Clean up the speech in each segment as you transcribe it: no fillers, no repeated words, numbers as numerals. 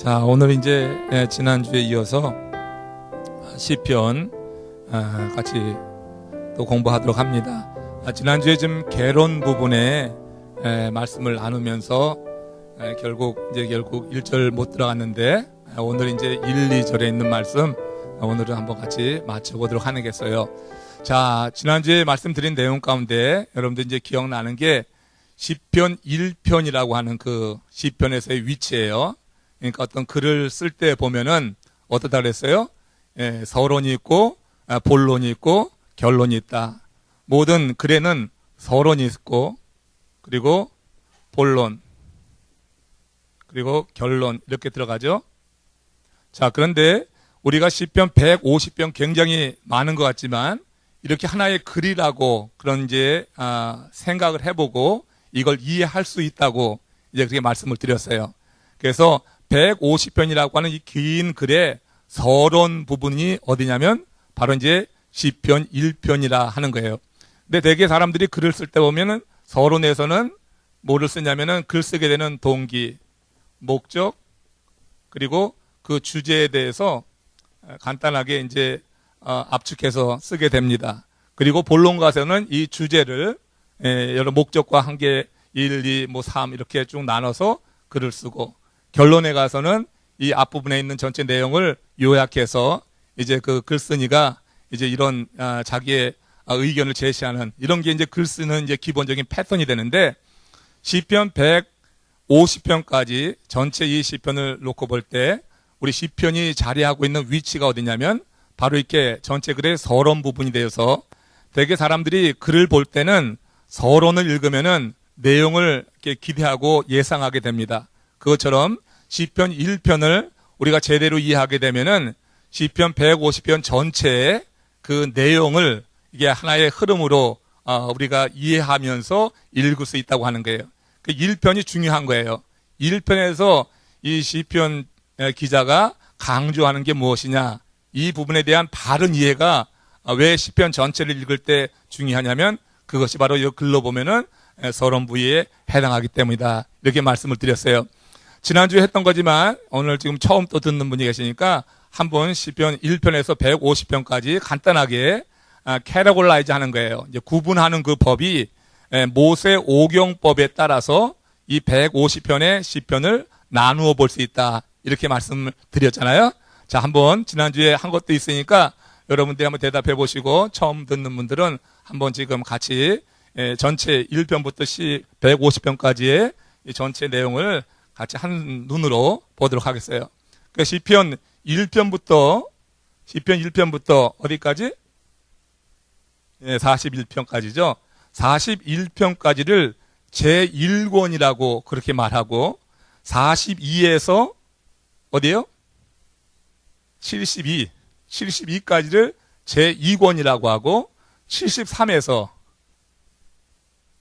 자, 오늘 이제 지난주에 이어서 시편 같이 또 공부하도록 합니다. 지난주에 좀 개론 부분에 말씀을 나누면서 결국 1절 못 들어갔는데 오늘 이제 1, 2절에 있는 말씀 오늘은 한번 같이 맞춰보도록 하겠어요. 자, 지난주에 말씀드린 내용 가운데 여러분들 이제 기억나는 게 시편 1편이라고 하는 그 시편에서의 위치예요. 그러니까 어떤 글을 쓸 때 보면은 어떻다 그랬어요? 서론이 있고 본론이 있고 결론이 있다. 모든 글에는 서론이 있고 그리고 본론 그리고 결론 이렇게 들어가죠. 자, 그런데 우리가 시편 150편 굉장히 많은 것 같지만 이렇게 하나의 글이라고 그런 이제 생각을 해보고 이걸 이해할 수 있다고 이제 그렇게 말씀을 드렸어요. 그래서 150편이라고 하는 이 긴 글의 서론 부분이 어디냐면 바로 이제 시편 1편이라 하는 거예요. 근데 대개 사람들이 글을 쓸 때 보면은 서론에서는 뭐를 쓰냐면은 글 쓰게 되는 동기, 목적, 그리고 그 주제에 대해서 간단하게 이제 압축해서 쓰게 됩니다. 그리고 본론 가서는 이 주제를 여러 목적과 한계 1, 2, 3 이렇게 쭉 나눠서 글을 쓰고 결론에 가서는 이 앞부분에 있는 전체 내용을 요약해서 이제 그 글쓴이가 이제 이런 자기의 의견을 제시하는 이런 게 이제 글 쓰는 이제 기본적인 패턴이 되는데 시편 150편까지 전체 이 시편을 놓고 볼 때 우리 시편이 자리하고 있는 위치가 어디냐면 바로 이렇게 전체 글의 서론 부분이 되어서 대개 사람들이 글을 볼 때는 서론을 읽으면은 내용을 이렇게 기대하고 예상하게 됩니다. 그것처럼 시편 1편을 우리가 제대로 이해하게 되면은 시편 150편 전체의 그 내용을 이게 하나의 흐름으로 우리가 이해하면서 읽을 수 있다고 하는 거예요. 그 1편이 중요한 거예요. 1편에서 이 시편 기자가 강조하는 게 무엇이냐, 이 부분에 대한 바른 이해가 왜 시편 전체를 읽을 때 중요하냐면 그것이 바로 이 글로 보면은 서론 부위에 해당하기 때문이다. 이렇게 말씀을 드렸어요. 지난주에 했던 거지만 오늘 지금 처음 또 듣는 분이 계시니까 한번 시편 1편에서 150편까지 간단하게 캐러골라이즈 하는 거예요. 이제 구분하는 그 법이 모세 오경법에 따라서 이 150편의 시편을 나누어 볼 수 있다. 이렇게 말씀을 드렸잖아요. 자, 한번 지난주에 한 것도 있으니까 여러분들이 한번 대답해 보시고 처음 듣는 분들은 한번 지금 같이 전체 1편부터 150편까지의 전체 내용을 같이 한 눈으로 보도록 하겠어요. 그 시편 1편부터 어디까지? 41편까지죠. 41편까지를 제1권이라고 그렇게 말하고 42에서 어디예요? 72까지를 제2권이라고 하고 73에서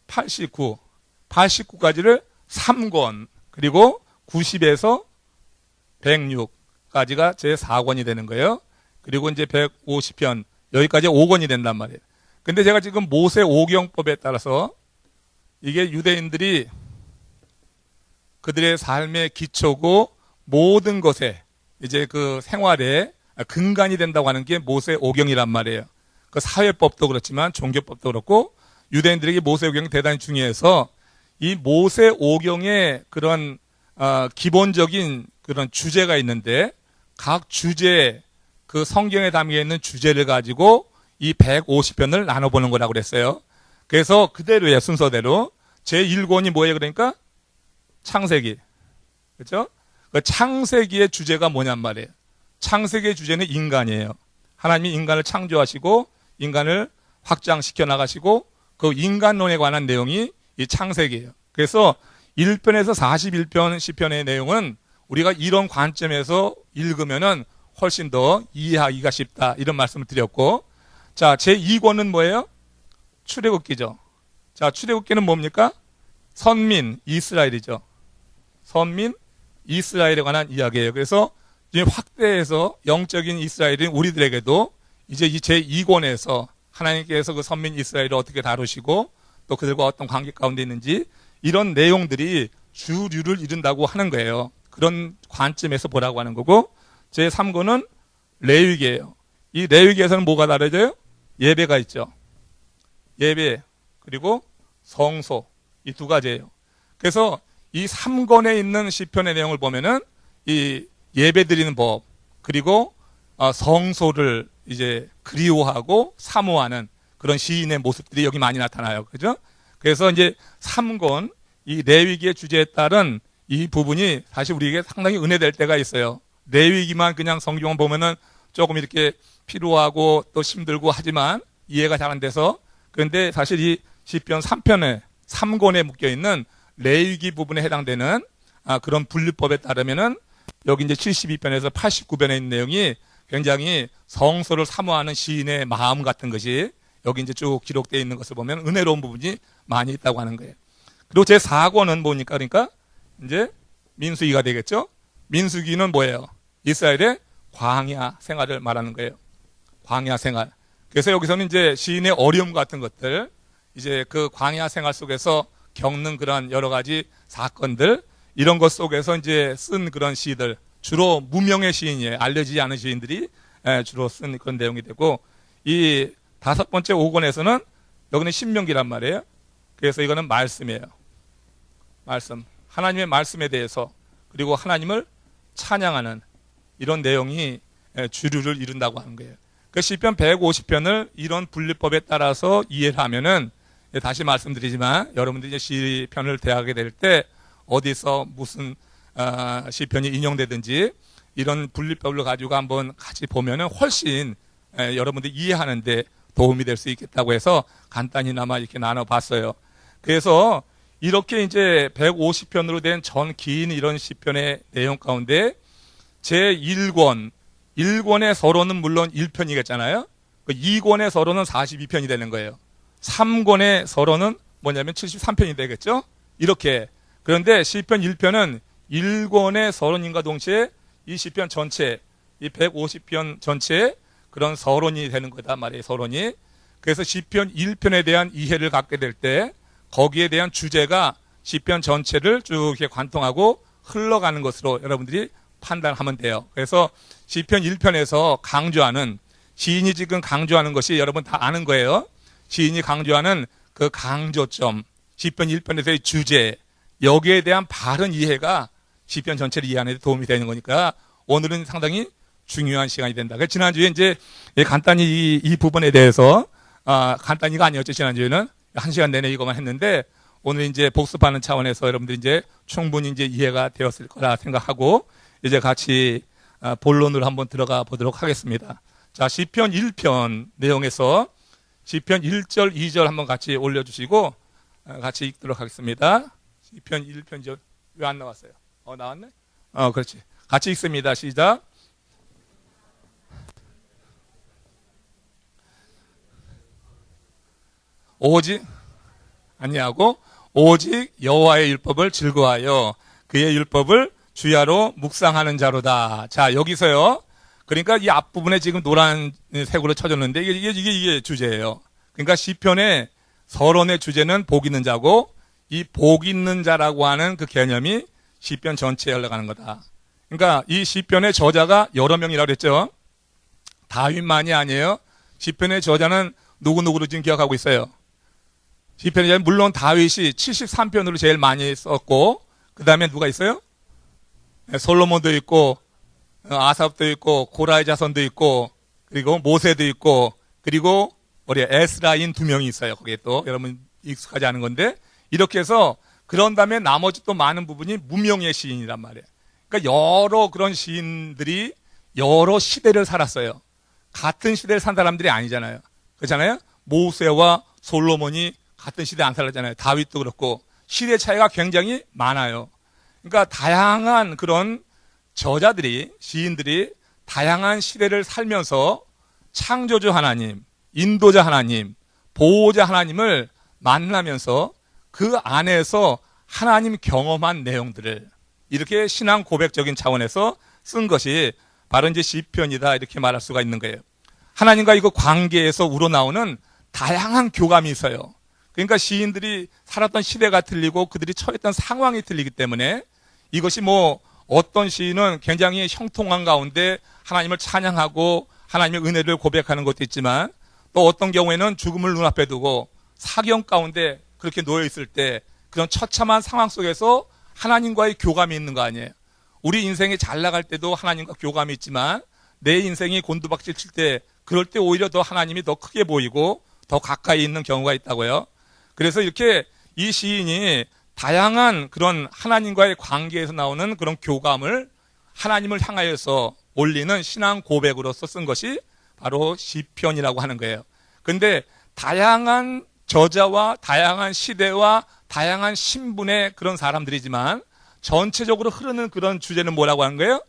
89까지를 3권 그리고 90에서 106까지가 제4권이 되는 거예요. 그리고 이제 150편 여기까지 5권이 된단 말이에요. 근데 제가 지금 모세 오경법에 따라서 이게 유대인들이 그들의 삶의 기초고 모든 것에 이제 그 생활에 근간이 된다고 하는 게 모세 오경이란 말이에요. 그 사회법도 그렇지만 종교법도 그렇고 유대인들에게 모세 오경이 대단히 중요해서 이 모세 오경의 그런 기본적인 그런 주제가 있는데 각 주제 그 성경에 담겨 있는 주제를 가지고 이 150편을 나눠보는 거라고 그랬어요. 그래서 그대로의 순서대로 제1권이 뭐예요? 그러니까 창세기. 그렇죠? 그 창세기의 주제가 뭐냔 말이에요. 창세기의 주제는 인간이에요. 하나님이 인간을 창조하시고 인간을 확장시켜 나가시고 그 인간론에 관한 내용이 이 창세기예요. 그래서 1편에서 41편 시편의 내용은 우리가 이런 관점에서 읽으면은 훨씬 더 이해하기가 쉽다. 이런 말씀을 드렸고, 자, 제2권은 뭐예요? 출애굽기죠. 자, 출애굽기는 뭡니까? 선민 이스라엘이죠. 선민 이스라엘에 관한 이야기예요. 그래서 이제 확대해서 영적인 이스라엘인 우리들에게도 이제 이 제2권에서 하나님께서 그 선민 이스라엘을 어떻게 다루시고 또 그들과 어떤 관계 가운데 있는지 이런 내용들이 주류를 이룬다고 하는 거예요. 그런 관점에서 보라고 하는 거고, 제3권은 레위기예요. 이 레위기에서는 뭐가 다르죠? 예배가 있죠. 예배 그리고 성소, 이 두 가지예요. 그래서 이 3권에 있는 시편의 내용을 보면은 이 예배 드리는 법, 그리고 성소를 이제 그리워하고 사모하는 그런 시인의 모습들이 여기 많이 나타나요. 그죠? 그래서 이제 3권, 이 레위기의 주제에 따른 이 부분이 사실 우리에게 상당히 은혜될 때가 있어요. 레위기만 그냥 성경을 보면은 조금 이렇게 피로하고 또 힘들고 하지만 이해가 잘 안 돼서, 그런데 사실 이 시편 3편에 3권에 묶여 있는 레위기 부분에 해당되는 그런 분류법에 따르면은 여기 이제 72편에서 89편에 있는 내용이 굉장히 성소를 사모하는 시인의 마음 같은 것이 여기 이제 쭉 기록되어 있는 것을 보면 은혜로운 부분이 많이 있다고 하는 거예요. 그리고 제 4권은 뭐니까, 그러니까 이제 민수기가 되겠죠. 민수기는 뭐예요? 이스라엘의 광야 생활을 말하는 거예요. 광야 생활. 그래서 여기서는 이제 시인의 어려움 같은 것들, 이제 그 광야 생활 속에서 겪는 그런 여러 가지 사건들, 이런 것 속에서 이제 쓴 그런 시들, 주로 무명의 시인이에요. 알려지지 않은 시인들이 주로 쓴 그런 내용이 되고, 이 5번째 5권에서는 여기는 신명기란 말이에요. 그래서 이거는 말씀이에요. 말씀. 하나님의 말씀에 대해서, 그리고 하나님을 찬양하는 이런 내용이 주류를 이룬다고 하는 거예요. 그 시편 150편을 이런 분류법에 따라서 이해를 하면은, 다시 말씀드리지만 여러분들이 이제 시편을 대하게 될 때 어디서 무슨 시편이 인용되든지 이런 분류법을 가지고 한번 같이 보면은 훨씬 여러분들이 이해하는데 도움이 될 수 있겠다고 해서 간단히나마 이렇게 나눠봤어요. 그래서 이렇게 이제 150편으로 된 전 긴 이런 시편의 내용 가운데 제1권, 1권의 서론은 물론 1편이겠잖아요. 2권의 서론은 42편이 되는 거예요. 3권의 서론은 뭐냐면 73편이 되겠죠. 이렇게. 그런데 시편 1편은 1권의 서론인과 동시에 이 시편 전체, 이 150편 전체에 그런 서론이 되는 거다 말이에요. 서론이. 그래서 시편 1편에 대한 이해를 갖게 될 때 거기에 대한 주제가 시편 전체를 쭉 이렇게 관통하고 흘러가는 것으로 여러분들이 판단하면 돼요. 그래서 시편 1편에서 강조하는, 시인이 지금 강조하는 것이 여러분 다 아는 거예요. 시인이 강조하는 그 강조점, 시편 1편에서의 주제, 여기에 대한 바른 이해가 시편 전체를 이해하는 데 도움이 되는 거니까 오늘은 상당히 중요한 시간이 된다. 그래서 지난주에 이제 간단히 이 부분에 대해서, 간단히가 아니었죠. 지난주에는 1시간 내내 이것만 했는데, 오늘 이제 복습하는 차원에서 여러분들이 이제 충분히 이제 이해가 되었을 거라 생각하고, 이제 같이 본론으로 한번 들어가 보도록 하겠습니다. 자, 시편 1편 내용에서 시편 1절, 2절 한번 같이 올려주시고 같이 읽도록 하겠습니다. 시편 1편, 왜 안 나왔어요? 나왔네? 그렇지. 같이 읽습니다. 시작. 오직 아니하고 오직 여호와의 율법을 즐거워하여 그의 율법을 주야로 묵상하는 자로다. 자, 여기서요. 그러니까 이 앞부분에 지금 노란색으로 쳐졌는데 이게 주제예요. 그러니까 시편의 서론의 주제는 복 있는 자고, 이 복 있는 자라고 하는 그 개념이 시편 전체에 흘러가는 거다. 그러니까 이 시편의 저자가 여러 명이라고 그랬죠. 다윗만이 아니에요. 시편의 저자는 누구누구로 지금 기억하고 있어요. 시편의 저자는 물론 다윗이 73편으로 제일 많이 썼고, 그 다음에 누가 있어요? 솔로몬도 있고, 아삽도 있고, 고라의 자손도 있고, 그리고 모세도 있고, 그리고 우리 에스라인 2명이 있어요. 거기에 또 여러분 익숙하지 않은 건데, 이렇게 해서 그런 다음에 나머지 또 많은 부분이 무명의 시인이란 말이에요. 그러니까 여러 그런 시인들이 여러 시대를 살았어요. 같은 시대를 산 사람들이 아니잖아요. 그렇잖아요. 모세와 솔로몬이 같은 시대 안 살았잖아요. 다윗도 그렇고 시대 차이가 굉장히 많아요. 그러니까 다양한 그런 저자들이, 시인들이 다양한 시대를 살면서 창조주 하나님, 인도자 하나님, 보호자 하나님을 만나면서 그 안에서 하나님 경험한 내용들을 이렇게 신앙 고백적인 차원에서 쓴 것이 바로 이제 시편이다, 이렇게 말할 수가 있는 거예요. 하나님과 이거 관계에서 우러나오는 다양한 교감이 있어요. 그러니까 시인들이 살았던 시대가 틀리고 그들이 처했던 상황이 틀리기 때문에 이것이 뭐 어떤 시인은 굉장히 형통한 가운데 하나님을 찬양하고 하나님의 은혜를 고백하는 것도 있지만 또 어떤 경우에는 죽음을 눈앞에 두고 사경 가운데 그렇게 놓여 있을 때 그런 처참한 상황 속에서 하나님과의 교감이 있는 거 아니에요. 우리 인생이 잘 나갈 때도 하나님과 교감이 있지만 내 인생이 곤두박질 칠 때 그럴 때 오히려 더 하나님이 더 크게 보이고 더 가까이 있는 경우가 있다고요. 그래서 이렇게 이 시인이 다양한 그런 하나님과의 관계에서 나오는 그런 교감을 하나님을 향하여서 올리는 신앙 고백으로서 쓴 것이 바로 시편이라고 하는 거예요. 근데 다양한 저자와 다양한 시대와 다양한 신분의 그런 사람들이지만 전체적으로 흐르는 그런 주제는 뭐라고 하는 거예요?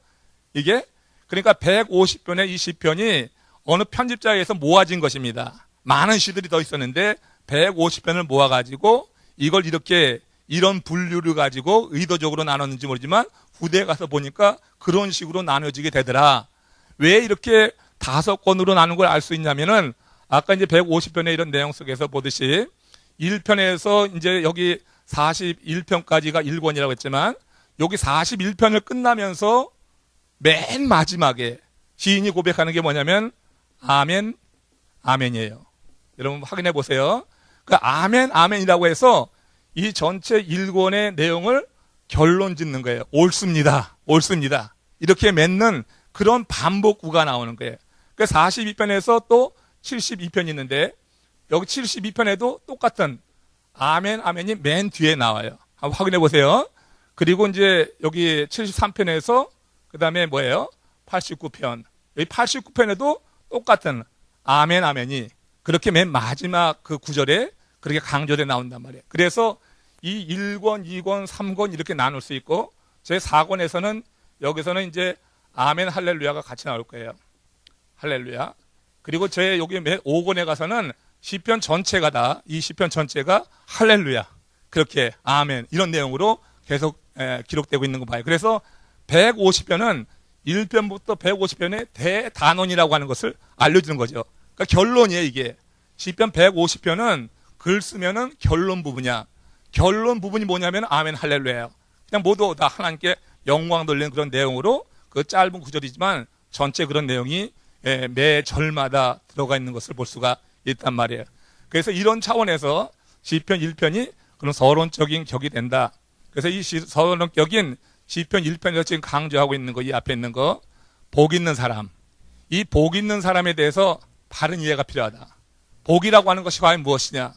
이게 그러니까 150편의 이 시편이 어느 편집자에 의해서 모아진 것입니다. 많은 시들이 더 있었는데 150편을 모아가지고 이걸 이렇게 이런 분류를 가지고 의도적으로 나눴는지 모르지만 후대에 가서 보니까 그런 식으로 나눠지게 되더라. 왜 이렇게 5권으로 나눈 걸 알 수 있냐면은 아까 이제 150편의 이런 내용 속에서 보듯이 1편에서 이제 여기 41편까지가 1권이라고 했지만 여기 41편을 끝나면서 맨 마지막에 시인이 고백하는 게 뭐냐면 아멘, 아멘이에요. 여러분 확인해 보세요. 그 아멘, 아멘이라고 해서 이 전체 1권의 내용을 결론 짓는 거예요. 옳습니다. 옳습니다. 이렇게 맺는 그런 반복구가 나오는 거예요. 그 42편에서 또 72편이 있는데 여기 72편에도 똑같은 아멘, 아멘이 맨 뒤에 나와요. 한번 확인해 보세요. 그리고 이제 여기 73편에서 그 다음에 뭐예요? 89편. 여기 89편에도 똑같은 아멘, 아멘이 그렇게 맨 마지막 그 구절에 그렇게 강조돼 나온단 말이에요. 그래서 이 1권, 2권, 3권 이렇게 나눌 수 있고 제 4권에서는 여기서는 이제 아멘, 할렐루야가 같이 나올 거예요. 할렐루야. 그리고 제 여기 5권에 가서는 시편 전체가 다 이 시편 전체가 할렐루야. 그렇게 아멘 이런 내용으로 계속 기록되고 있는 거 봐요. 그래서 150편은 1편부터 150편의 대단원이라고 하는 것을 알려주는 거죠. 그러니까 결론이에요, 이게. 시편 150편은 글 쓰면은 결론 부분이야. 결론 부분이 뭐냐면 아멘 할렐루야예요. 그냥 모두 다 하나님께 영광 돌리는 그런 내용으로 그 짧은 구절이지만 전체 그런 내용이 매 절마다 들어가 있는 것을 볼 수가 있단 말이에요. 그래서 이런 차원에서 시편 1편이 그런 서론적인 격이 된다. 그래서 이 서론적인 시편 1편에서 지금 강조하고 있는 거, 이 앞에 있는 거, 복 있는 사람. 이 복 있는 사람에 대해서 바른 이해가 필요하다. 복이라고 하는 것이 과연 무엇이냐?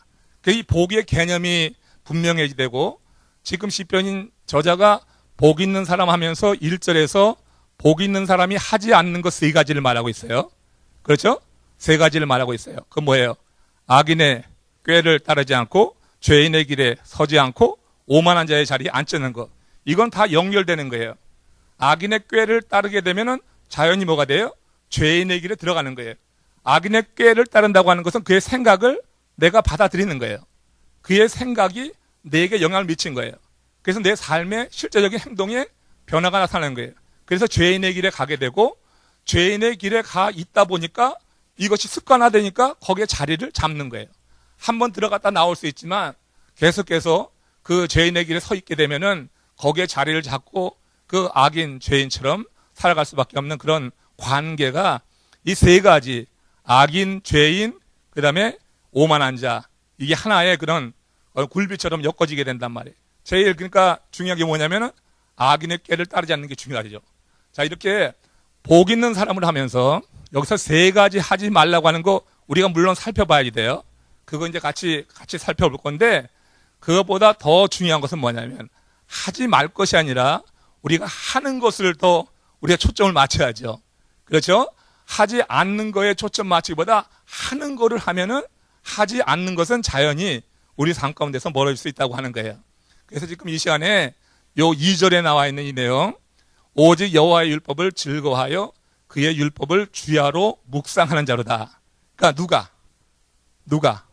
이 복의 개념이 분명해지되고 지금 시편인 저자가 복 있는 사람 하면서 1절에서 복 있는 사람이 하지 않는 것 3가지를 말하고 있어요. 그렇죠? 3가지를 말하고 있어요. 그건 뭐예요? 악인의 꾀를 따르지 않고 죄인의 길에 서지 않고 오만한 자의 자리에 앉는 것. 이건 다 연결되는 거예요. 악인의 꾀를 따르게 되면은 자연히 뭐가 돼요? 죄인의 길에 들어가는 거예요. 악인의 꾀를 따른다고 하는 것은 그의 생각을 내가 받아들이는 거예요. 그의 생각이 내게 영향을 미친 거예요. 그래서 내 삶의 실제적인 행동에 변화가 나타나는 거예요. 그래서 죄인의 길에 가게 되고 죄인의 길에 가 있다 보니까 이것이 습관화되니까 거기에 자리를 잡는 거예요. 한번 들어갔다 나올 수 있지만 계속해서 그 죄인의 길에 서 있게 되면은 거기에 자리를 잡고 그 악인 죄인처럼 살아갈 수밖에 없는 그런 관계가 이 3가지 악인, 죄인, 그 다음에 오만한 자 이게 하나의 그런 굴비처럼 엮어지게 된단 말이에요. 제일 그러니까 중요한 게 뭐냐면은 악인의 꾀를 따르지 않는 게 중요하죠. 자, 이렇게 복 있는 사람을 하면서 여기서 3가지 하지 말라고 하는 거 우리가 물론 살펴봐야 돼요. 그거 이제 같이 살펴볼 건데 그것보다 더 중요한 것은 뭐냐면 하지 말 것이 아니라 우리가 하는 것을 더 우리가 초점을 맞춰야죠. 그렇죠? 하지 않는 거에 초점 맞추기보다 하는 거를 하면은 하지 않는 것은 자연히 우리 삶 가운데서 멀어질 수 있다고 하는 거예요. 그래서 지금 이 시간에 요 2절에 나와 있는 이 내용 오직 여호와의 율법을 즐거워하여 그의 율법을 주야로 묵상하는 자로다. 그러니까 누가?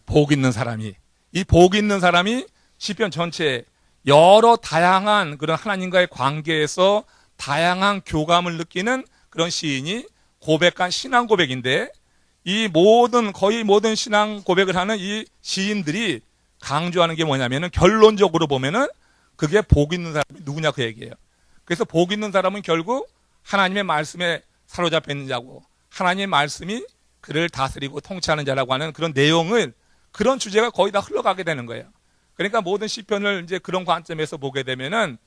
복 있는 사람이. 이 복 있는 사람이 시편 전체에 여러 다양한 그런 하나님과의 관계에서 다양한 교감을 느끼는 그런 시인이 고백한 신앙 고백인데 이 거의 모든 신앙 고백을 하는 이 시인들이 강조하는 게 뭐냐면은 결론적으로 보면은 그게 복 있는 사람이 누구냐 그 얘기예요. 그래서 복 있는 사람은 결국 하나님의 말씀에 사로잡혀 있는 자고 하나님의 말씀이 그를 다스리고 통치하는 자라고 하는 그런 내용을 그런 주제가 거의 다 흘러가게 되는 거예요. 그러니까 모든 시편을 이제 그런 관점에서 보게 되면은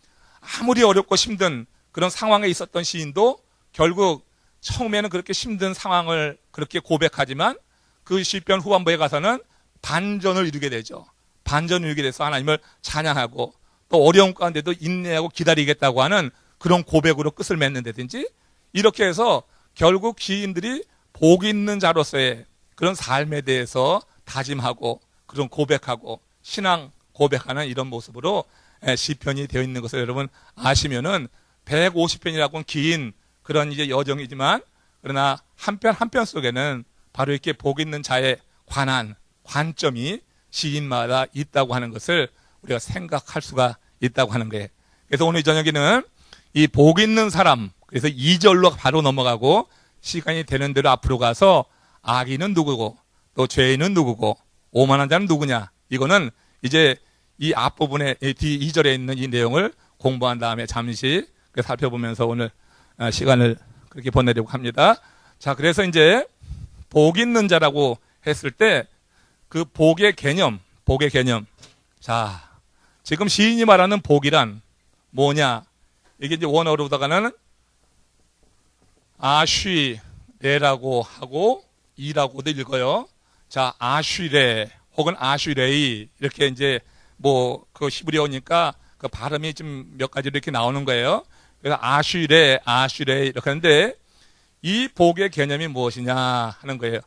아무리 어렵고 힘든 그런 상황에 있었던 시인도 결국 처음에는 그렇게 힘든 상황을 그렇게 고백하지만 그 시편 후반부에 가서는 반전을 이루게 되죠. 반전을 이루게 돼서 하나님을 찬양하고 또 어려운 가운데도 인내하고 기다리겠다고 하는 그런 고백으로 끝을 맺는다든지 이렇게 해서 결국 시인들이 복 있는 자로서의 그런 삶에 대해서 다짐하고 그런 고백하고 신앙 고백하는 이런 모습으로 시편이 되어 있는 것을 여러분 아시면은 150편이라고는 긴 그런 이제 여정이지만 그러나 한 편 한 편 속에는 바로 이렇게 복 있는 자에 관한 관점이 시인마다 있다고 하는 것을 우리가 생각할 수가 있다고 하는 거예요. 그래서 오늘 저녁에는 이 복 있는 사람, 그래서 2절로 바로 넘어가고 시간이 되는 대로 앞으로 가서 악인은 누구고 또 죄인은 누구고 오만한 자는 누구냐, 이거는 이제 이 앞부분에 뒤 2절에 있는 이 내용을 공부한 다음에 잠시 살펴보면서 오늘 시간을 그렇게 보내려고 합니다. 자, 그래서 이제 복 있는 자라고 했을 때 그 복의 개념. 자, 지금 시인이 말하는 복이란 뭐냐? 이게 이제 원어로다가는 아쉬레라고 하고 이라고도 읽어요. 자, 아쉬레 혹은 아쉬레이 이렇게 이제 뭐 그 히브리어니까 그 발음이 좀 몇 가지로 이렇게 나오는 거예요. 그래서 아쉬레 이렇게 하는데 이 복의 개념이 무엇이냐 하는 거예요.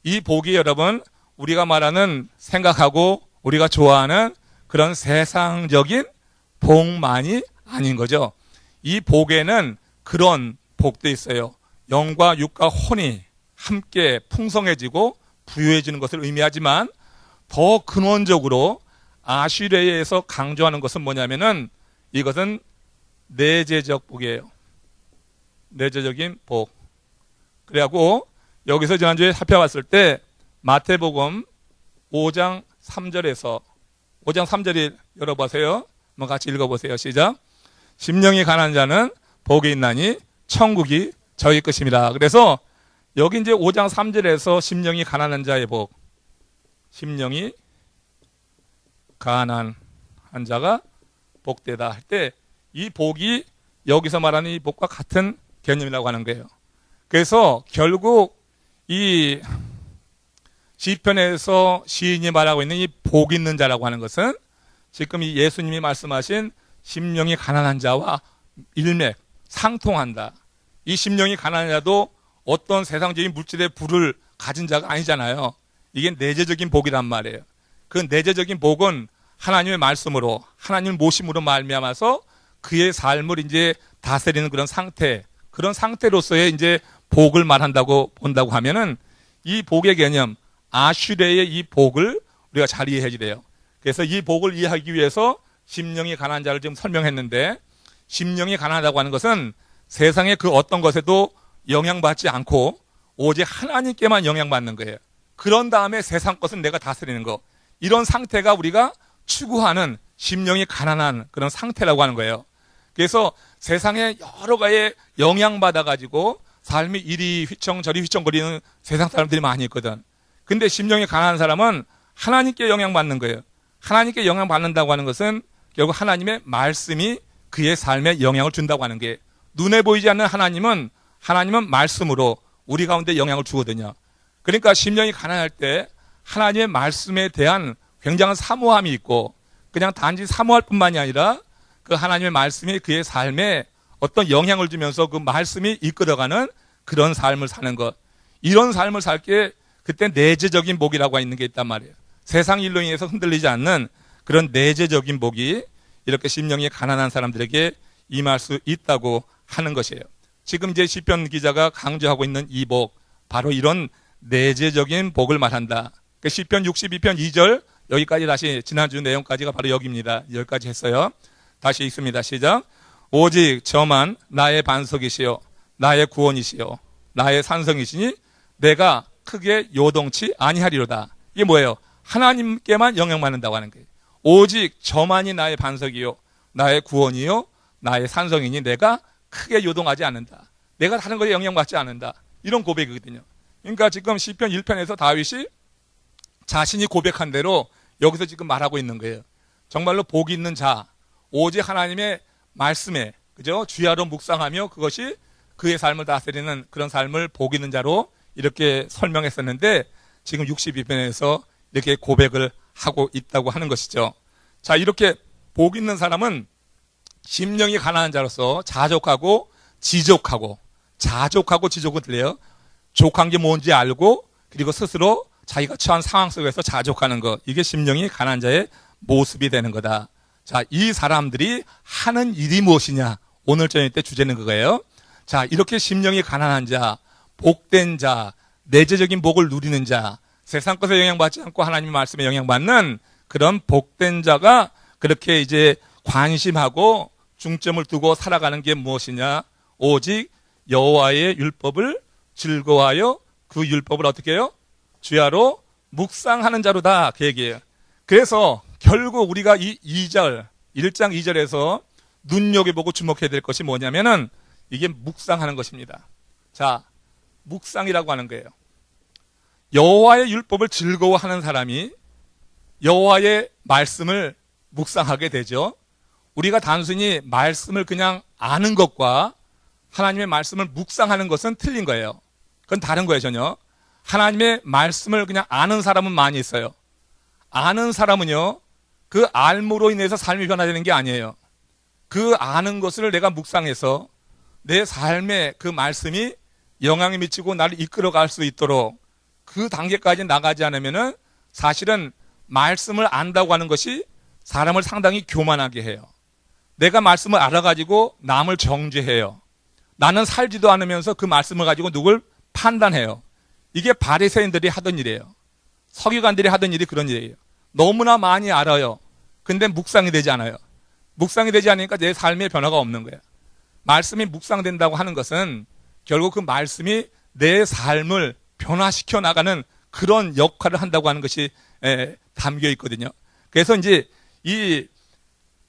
이 복이 여러분 우리가 말하는 생각하고 우리가 좋아하는 그런 세상적인 복만이 아닌 거죠. 이 복에는 그런 복도 있어요. 영과 육과 혼이 함께 풍성해지고 부유해지는 것을 의미하지만 더 근원적으로 아쉬레에서 강조하는 것은 뭐냐면은 이것은 내재적 복이에요. 내재적인 복. 그래갖고 여기서 지난주에 살펴봤을 때 마태복음 5장 3절에서 5장 3절이 열어보세요. 한번 같이 읽어보세요. 시작. 심령이 가난한 자는 복이 있나니 천국이 저희 것입니다. 그래서 여기 이제 5장 3절에서 심령이 가난한 자의 복, 심령이 가난한 자가 복되다 할 때 이 복이 여기서 말하는 이 복과 같은 개념이라고 하는 거예요. 그래서 결국 이 시편에서 시인이 말하고 있는 이 복 있는 자라고 하는 것은 지금 이 예수님이 말씀하신 심령이 가난한 자와 일맥 상통한다. 이 심령이 가난한 자도 어떤 세상적인 물질의 부를 가진 자가 아니잖아요. 이게 내재적인 복이란 말이에요. 그 내재적인 복은 하나님의 말씀으로 하나님을 모심으로 말미암아서 그의 삶을 이제 다스리는 그런 상태, 그런 상태로서의 이제 복을 말한다고 본다고 하면은 이 복의 개념, 아슈레의 이 복을 우리가 잘 이해해야 돼요. 그래서 이 복을 이해하기 위해서 심령이 가난한 자를 지금 설명했는데, 심령이 가난하다고 하는 것은 세상의 그 어떤 것에도 영향받지 않고 오직 하나님께만 영향받는 거예요. 그런 다음에 세상 것은 내가 다스리는 거. 이런 상태가 우리가 추구하는 심령이 가난한 그런 상태라고 하는 거예요. 그래서 세상에 여러 가지 영향받아가지고 삶이 이리 휘청 저리 휘청거리는 세상 사람들이 많이 있거든. 근데 심령이 가난한 사람은 하나님께 영향받는 거예요. 하나님께 영향받는다고 하는 것은 결국 하나님의 말씀이 그의 삶에 영향을 준다고 하는 게, 눈에 보이지 않는 하나님은 말씀으로 우리 가운데 영향을 주거든요. 그러니까 심령이 가난할 때 하나님의 말씀에 대한 굉장한 사모함이 있고, 그냥 단지 사모할 뿐만이 아니라 그 하나님의 말씀이 그의 삶에 어떤 영향을 주면서 그 말씀이 이끌어가는 그런 삶을 사는 것, 이런 삶을 살게 그때 내재적인 복이라고 있는 게 있단 말이에요. 세상 일로 인해서 흔들리지 않는 그런 내재적인 복이 이렇게 심령이 가난한 사람들에게 임할 수 있다고 하는 것이에요. 지금 이제 시편 기자가 강조하고 있는 이 복, 바로 이런 내재적인 복을 말한다. 그 시편 62편 2절, 여기까지 다시 지난주 내용까지가 바로 여기입니다. 여기까지 했어요. 다시 읽습니다. 시작. 오직 저만 나의 반석이시요 나의 구원이시요 나의 산성이시니 내가 크게 요동치 아니하리로다. 이게 뭐예요? 하나님께만 영향받는다고 하는 거예요. 오직 저만이 나의 반석이요 나의 구원이요 나의 산성이니 내가 크게 요동하지 않는다. 내가 다른 것에 영향받지 않는다. 이런 고백이거든요. 그러니까 지금 시편 1편에서 다윗이 자신이 고백한 대로 여기서 지금 말하고 있는 거예요. 정말로 복이 있는 자, 오직 하나님의 말씀에, 그죠? 주야로 묵상하며 그것이 그의 삶을 다스리는 그런 삶을 복 있는 자로 이렇게 설명했었는데 지금 62편에서 이렇게 고백을 하고 있다고 하는 것이죠. 자, 이렇게 복 있는 사람은 심령이 가난한 자로서 자족하고 지족은 들려요. 족한 게 뭔지 알고 그리고 스스로 자기가 처한 상황 속에서 자족하는 것. 이게 심령이 가난한 자의 모습이 되는 거다. 자, 이 사람들이 하는 일이 무엇이냐? 오늘 저녁 때 주제는 그거예요. 자, 이렇게 심령이 가난한 자, 복된 자, 내재적인 복을 누리는 자, 세상 것에 영향받지 않고 하나님의 말씀에 영향받는 그런 복된 자가 그렇게 이제 관심하고 중점을 두고 살아가는 게 무엇이냐? 오직 여호와의 율법을 즐거워하여 그 율법을 어떻게 해요? 주야로 묵상하는 자로다. 그 얘기예요. 그래서 결국 우리가 이 1장 2절에서 눈여겨보고 주목해야 될 것이 뭐냐면은 이게 묵상하는 것입니다. 자, 묵상이라고 하는 거예요. 여호와의 율법을 즐거워하는 사람이 여호와의 말씀을 묵상하게 되죠. 우리가 단순히 말씀을 그냥 아는 것과 하나님의 말씀을 묵상하는 것은 틀린 거예요. 그건 다른 거예요, 전혀. 하나님의 말씀을 그냥 아는 사람은 많이 있어요. 아는 사람은요, 그 알므로 인해서 삶이 변화되는 게 아니에요. 그 아는 것을 내가 묵상해서 내 삶에 그 말씀이 영향을 미치고 나를 이끌어갈 수 있도록 그 단계까지 나가지 않으면은 사실은 말씀을 안다고 하는 것이 사람을 상당히 교만하게 해요. 내가 말씀을 알아가지고 남을 정죄해요. 나는 살지도 않으면서 그 말씀을 가지고 누굴 판단해요. 이게 바리새인들이 하던 일이에요. 서기관들이 하던 일이 그런 일이에요. 너무나 많이 알아요. 근데 묵상이 되지 않아요. 묵상이 되지 않으니까 내 삶에 변화가 없는 거예요. 말씀이 묵상된다고 하는 것은 결국 그 말씀이 내 삶을 변화시켜 나가는 그런 역할을 한다고 하는 것이 담겨 있거든요. 그래서 이제 이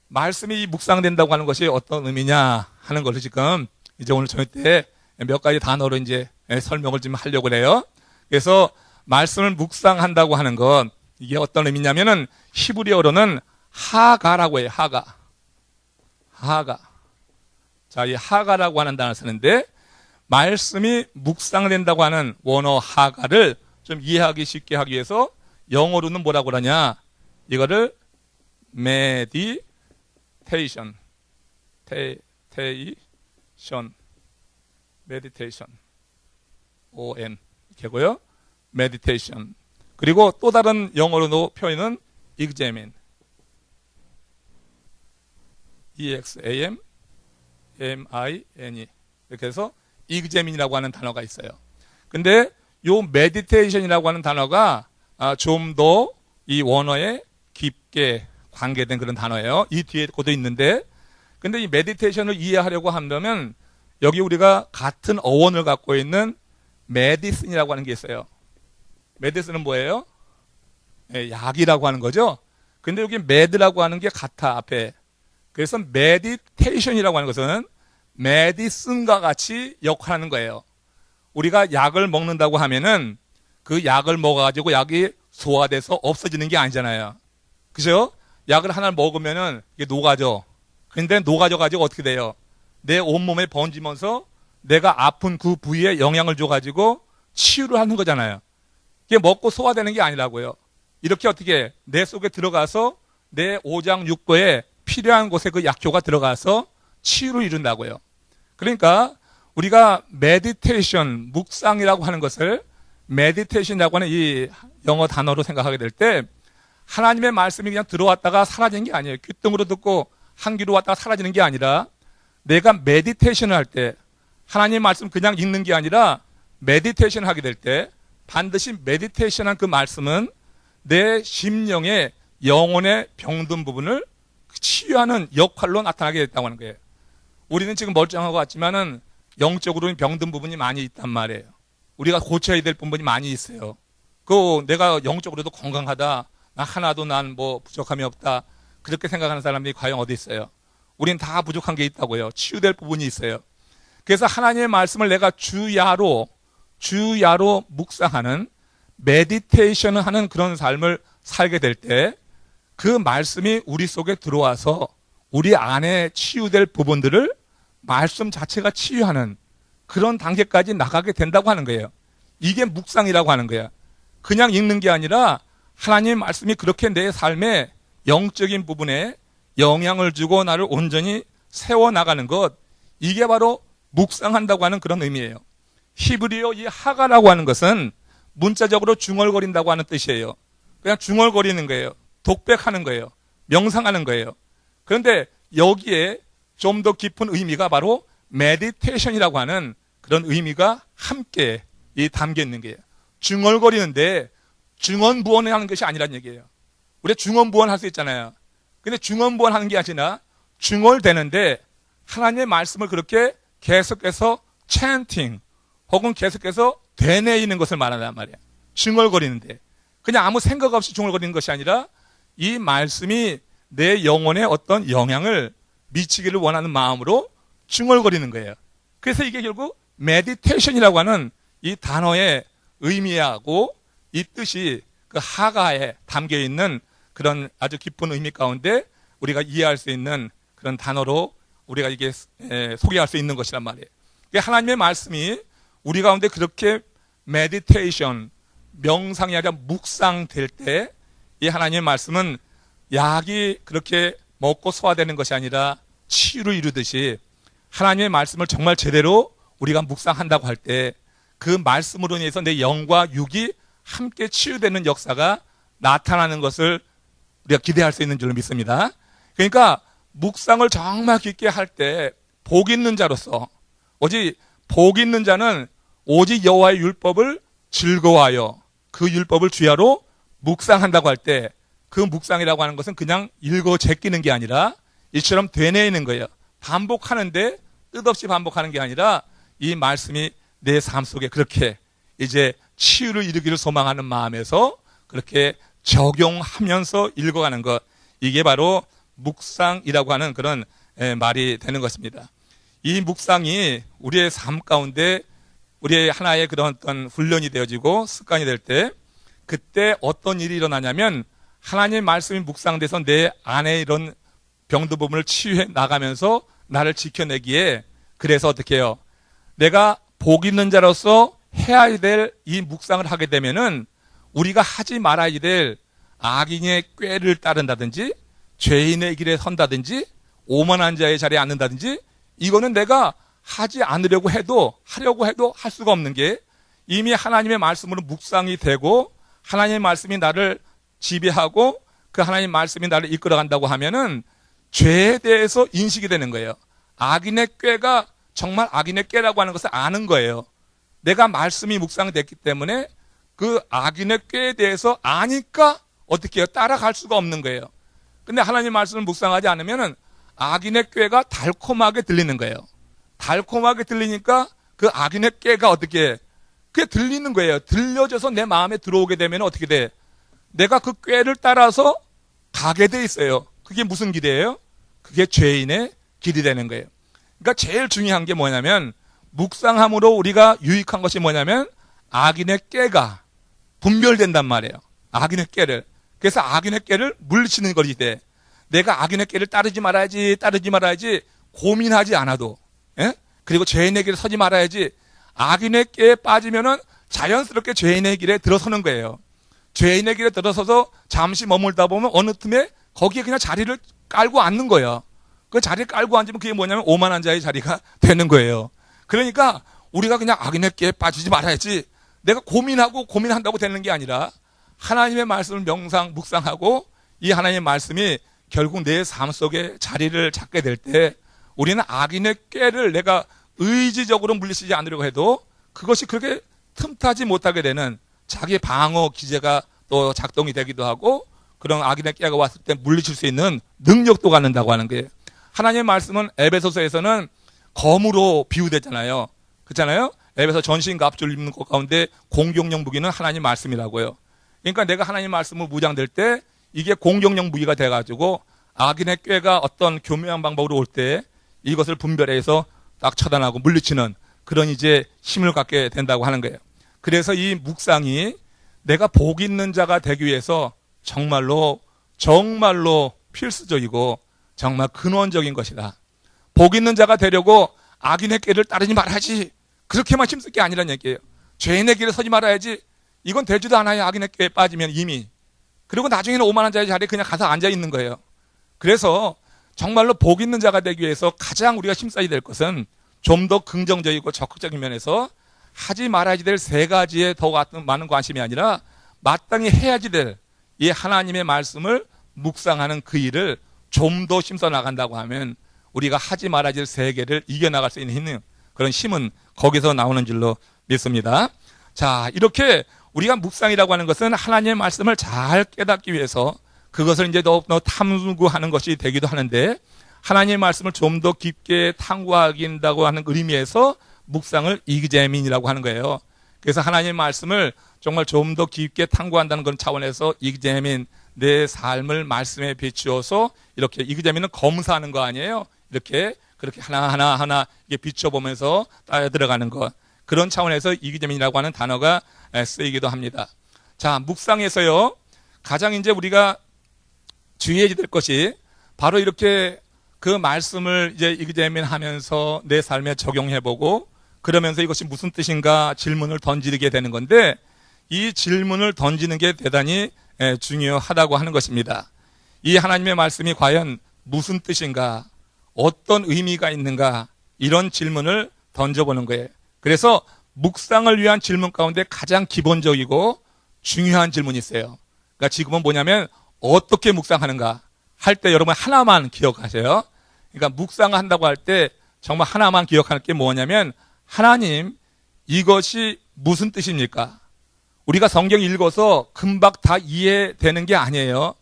말씀이 묵상된다고 하는 것이 어떤 의미냐 하는 것을 지금 이제 오늘 저녁 때 몇 가지 단어로 이제 설명을 좀 하려고 해요. 그래서 말씀을 묵상한다고 하는 건 이게 어떤 의미냐면은 히브리어로는 하가라고 해요. 하가. 자, 이 하가라고 하는 단어를 쓰는데 말씀이 묵상된다고 하는 원어 하가를 좀 이해하기 쉽게 하기 위해서 영어로는 뭐라고 그러냐? 이거를 meditation, on 이렇게고요. meditation. 그리고 또 다른 영어로 표현은 examine, examine 이렇게 해서 examine이라고 하는 단어가 있어요. 근데 요 meditation이라고 하는 단어가 좀 더 이 원어에 깊게 관계된 그런 단어예요. 이 뒤에 것도 있는데, 근데 이 meditation을 이해하려고 한다면 여기 우리가 같은 어원을 갖고 있는 medicine이라고 하는 게 있어요. medicine은 뭐예요? 약이라고 하는 거죠. 근데 여기 med라고 하는 게 같아, 앞에. 그래서 meditation이라고 하는 것은 medicine과 같이 역할하는 거예요. 우리가 약을 먹는다고 하면은 그 약을 먹어가지고 약이 소화돼서 없어지는 게 아니잖아요. 그죠? 약을 하나 먹으면은 이게 녹아져. 근데 녹아져가지고 어떻게 돼요? 내 온몸에 번지면서 내가 아픈 그 부위에 영향을 줘가지고 치유를 하는 거잖아요. 이게 먹고 소화되는 게 아니라고요. 이렇게 어떻게 내 속에 들어가서 내 오장육부에 필요한 곳에 그 약효가 들어가서 치유를 이룬다고요. 그러니까 우리가 메디테이션, 묵상이라고 하는 것을 메디테이션이라고 하는 이 영어 단어로 생각하게 될 때 하나님의 말씀이 그냥 들어왔다가 사라지는 게 아니에요. 귓등으로 듣고 한 귀로 왔다가 사라지는 게 아니라 내가 메디테이션을 할 때 하나님의 말씀 그냥 읽는 게 아니라 메디테이션을 하게 될 때 반드시 메디테이션한 그 말씀은 내 심령의 영혼의 병든 부분을 치유하는 역할로 나타나게 됐다고 하는 거예요. 우리는 지금 멀쩡한 것 같지만은 영적으로는 병든 부분이 많이 있단 말이에요. 우리가 고쳐야 될 부분이 많이 있어요. 그 내가 영적으로도 건강하다. 난 하나도 난 뭐 부족함이 없다. 그렇게 생각하는 사람들이 과연 어디 있어요? 우린 다 부족한 게 있다고요. 치유될 부분이 있어요. 그래서 하나님의 말씀을 내가 주야로 묵상하는, 메디테이션을 하는 그런 삶을 살게 될 때 그 말씀이 우리 속에 들어와서 우리 안에 치유될 부분들을 말씀 자체가 치유하는 그런 단계까지 나가게 된다고 하는 거예요. 이게 묵상이라고 하는 거야. 그냥 읽는 게 아니라 하나님의 말씀이 그렇게 내 삶의 영적인 부분에 영향을 주고 나를 온전히 세워나가는 것, 이게 바로 묵상한다고 하는 그런 의미예요. 히브리어 이 하가라고 하는 것은 문자적으로 중얼거린다고 하는 뜻이에요. 그냥 중얼거리는 거예요. 독백하는 거예요. 명상하는 거예요. 그런데 여기에 좀 더 깊은 의미가 바로 메디테이션이라고 하는 그런 의미가 함께 담겨 있는 거예요. 중얼거리는데 중언부언을 하는 것이 아니란 얘기예요. 우리가 중언부언 할 수 있잖아요. 근데 중언부언 하는 게 아니라 중얼대는데 하나님의 말씀을 그렇게 계속해서 chanting 혹은 계속해서 되뇌이는 것을 말한단 말이에요. 중얼거리는데 그냥 아무 생각 없이 중얼거리는 것이 아니라 이 말씀이 내 영혼에 어떤 영향을 미치기를 원하는 마음으로 중얼거리는 거예요. 그래서 이게 결국 메디테이션이라고 하는 이 단어의 의미하고 이 뜻이 그 하가에 담겨 있는 그런 아주 깊은 의미 가운데 우리가 이해할 수 있는 그런 단어로 우리가 이게 소개할 수 있는 것이란 말이에요. 하나님의 말씀이 우리 가운데 그렇게 메디테이션, 명상이 아니라 묵상될 때 이 하나님의 말씀은 약이 그렇게 먹고 소화되는 것이 아니라 치유를 이루듯이 하나님의 말씀을 정말 제대로 우리가 묵상한다고 할 때 그 말씀으로 인해서 내 영과 육이 함께 치유되는 역사가 나타나는 것을 우리가 기대할 수 있는 줄로 믿습니다. 그러니까 묵상을 정말 깊게 할 때 복 있는 자로서, 오직 복 있는 자는 오직 여호와의 율법을 즐거워하여 그 율법을 주야로 묵상한다고 할 때 그 묵상이라고 하는 것은 그냥 읽어 제끼는 게 아니라 이처럼 되뇌이는 거예요. 반복하는데 뜻없이 반복하는 게 아니라 이 말씀이 내 삶 속에 그렇게 이제 치유를 이루기를 소망하는 마음에서 그렇게 적용하면서 읽어가는 것, 이게 바로 묵상이라고 하는 그런 말이 되는 것입니다. 이 묵상이 우리의 삶 가운데 우리의 하나의 그런 어떤 훈련이 되어지고 습관이 될 때 그때 어떤 일이 일어나냐면 하나님의 말씀이 묵상돼서 내 안에 이런 병든 부분을 치유해 나가면서 나를 지켜내기에, 그래서 어떻게 해요? 내가 복 있는 자로서 해야 될 이 묵상을 하게 되면은 우리가 하지 말아야 될 악인의 꾀를 따른다든지 죄인의 길에 선다든지 오만한 자의 자리에 앉는다든지 이거는 내가 하지 않으려고 해도 하려고 해도 할 수가 없는 게 이미 하나님의 말씀으로 묵상이 되고 하나님의 말씀이 나를 지배하고 그 하나님의 말씀이 나를 이끌어간다고 하면은 죄에 대해서 인식이 되는 거예요. 악인의 꾀가 정말 악인의 꾀라고 하는 것을 아는 거예요. 내가 말씀이 묵상됐기 때문에 그 악인의 꾀에 대해서 아니까 어떻게 해요? 따라갈 수가 없는 거예요. 근데 하나님 말씀을 묵상하지 않으면은 악인의 꾀가 달콤하게 들리는 거예요. 달콤하게 들리니까 그 악인의 꾀가 어떻게 해? 그게 들리는 거예요. 들려져서 내 마음에 들어오게 되면 어떻게 돼? 내가 그 꾀를 따라서 가게 돼 있어요. 그게 무슨 길이에요? 그게 죄인의 길이 되는 거예요. 그러니까 제일 중요한 게 뭐냐면 묵상함으로 우리가 유익한 것이 뭐냐면 악인의 꾀가 분별된단 말이에요. 악인의 꾀를. 그래서 악인의 꾀를 물리치는 것이 돼. 내가 악인의 꾀를 따르지 말아야지 고민하지 않아도, 예? 그리고 죄인의 길에 서지 말아야지. 악인의 꾀에 빠지면은 자연스럽게 죄인의 길에 들어서는 거예요. 죄인의 길에 들어서서 잠시 머물다 보면 어느 틈에 거기에 그냥 자리를 깔고 앉는 거예요. 그 자리를 깔고 앉으면 그게 뭐냐면 오만한 자의 자리가 되는 거예요. 그러니까 우리가 그냥 악인의 꾀에 빠지지 말아야지. 내가 고민한다고 되는 게 아니라 하나님의 말씀을 묵상하고 이 하나님의 말씀이 결국 내 삶 속에 자리를 잡게 될 때 우리는 악인의 꾀를 내가 의지적으로 물리치지 않으려고 해도 그것이 그렇게 틈타지 못하게 되는 자기 방어 기제가 또 작동이 되기도 하고 그런 악인의 꾀가 왔을 때 물리칠 수 있는 능력도 갖는다고 하는 거예요. 하나님의 말씀은 에베소서에서는 검으로 비유되잖아요. 그렇잖아요? 에베소 전신과 앞줄 입는 것 가운데 공격용 무기는 하나님 말씀이라고요. 그러니까 내가 하나님 말씀을 무장될 때 이게 공격용 무기가 돼가지고 악인의 꾀가 어떤 교묘한 방법으로 올 때 이것을 분별해서 딱 처단하고 물리치는 그런 이제 힘을 갖게 된다고 하는 거예요. 그래서 이 묵상이 내가 복 있는 자가 되기 위해서 정말로 필수적이고 정말 근원적인 것이다. 복 있는 자가 되려고 악인의 꾀를 따르지 말아야지. 그렇게만 힘쓸 게 아니라는 얘기예요. 죄인의 길에 서지 말아야지. 이건 되지도 않아요. 악인의 꾀에 빠지면 이미. 그리고 나중에는 오만한 자의 자리에 그냥 가서 앉아 있는 거예요. 그래서 정말로 복 있는 자가 되기 위해서 가장 우리가 힘써야 될 것은 좀 더 긍정적이고 적극적인 면에서 하지 말아야지 될 세 가지에 더 많은 관심이 아니라 마땅히 해야지 될 이 하나님의 말씀을 묵상하는 그 일을 좀 더 힘써 나간다고 하면 우리가 하지 말아야 될 세 개를 이겨나갈 수 있는 그런 힘은 거기서 나오는 줄로 믿습니다. 자, 이렇게 우리가 묵상이라고 하는 것은 하나님의 말씀을 잘 깨닫기 위해서 그것을 이제 더 탐구하는 것이 되기도 하는데 하나님의 말씀을 좀 더 깊게 탐구하긴다고 하는 의미에서 묵상을 이그제민이라고 하는 거예요. 그래서 하나님의 말씀을 정말 좀 더 깊게 탐구한다는 그런 차원에서 이그제민, 내 삶을 말씀에 비추어서 이렇게 이그제민은 검사하는 거 아니에요. 이렇게 그렇게 하나하나 이게 비춰보면서 따라 들어가는 것. 그런 차원에서 이그제민이라고 하는 단어가 쓰이기도 합니다. 자, 묵상에서요. 가장 이제 우리가 주의해야 될 것이 바로 이렇게 그 말씀을 이제 이그제민 하면서 내 삶에 적용해보고 그러면서 이것이 무슨 뜻인가 질문을 던지게 되는 건데 이 질문을 던지는 게 대단히 중요하다고 하는 것입니다. 이 하나님의 말씀이 과연 무슨 뜻인가, 어떤 의미가 있는가 이런 질문을 던져보는 거예요. 그래서 묵상을 위한 질문 가운데 가장 기본적이고 중요한 질문이 있어요. 그러니까 지금은 뭐냐면 어떻게 묵상하는가 할 때 여러분 하나만 기억하세요. 그러니까 묵상한다고 할 때 정말 하나만 기억할 게 뭐냐면 하나님 이것이 무슨 뜻입니까? 우리가 성경 읽어서 금방 다 이해되는 게 아니에요.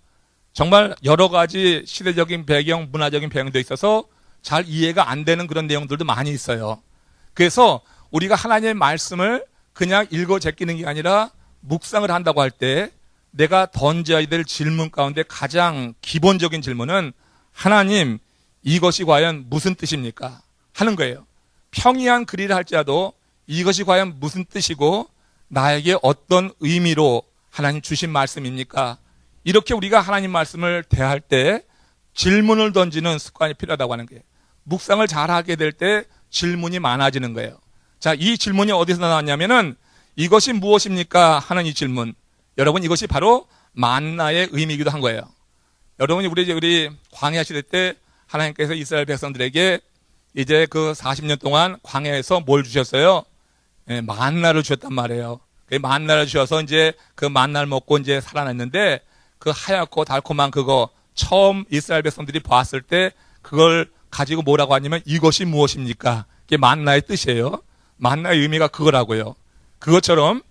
정말 여러 가지 시대적인 배경, 문화적인 배경도 있어서 잘 이해가 안 되는 그런 내용들도 많이 있어요. 그래서 우리가 하나님의 말씀을 그냥 읽어 제끼는 게 아니라 묵상을 한다고 할 때 내가 던져야 될 질문 가운데 가장 기본적인 질문은 하나님 이것이 과연 무슨 뜻입니까? 하는 거예요. 평이한 글이라 할지라도 이것이 과연 무슨 뜻이고 나에게 어떤 의미로 하나님 주신 말씀입니까? 이렇게 우리가 하나님 말씀을 대할 때 질문을 던지는 습관이 필요하다고 하는 거예요. 묵상을 잘하게 될 때 질문이 많아지는 거예요. 자, 이 질문이 어디서 나왔냐면은 이것이 무엇입니까? 하는 이 질문. 여러분 이것이 바로 만나의 의미이기도 한 거예요. 여러분이 우리 광야 시대 때 하나님께서 이스라엘 백성들에게 이제 그 40년 동안 광야에서 뭘 주셨어요? 만나를 주셨단 말이에요. 그 만나를 주셔서 이제 그 만나를 먹고 이제 살아났는데 그 하얗고 달콤한 그거 처음 이스라엘 백성들이 봤을 때 그걸 가지고 뭐라고 하냐면 이것이 무엇입니까? 그게 만나의 뜻이에요. 만나의 의미가 그거라고요. 그것처럼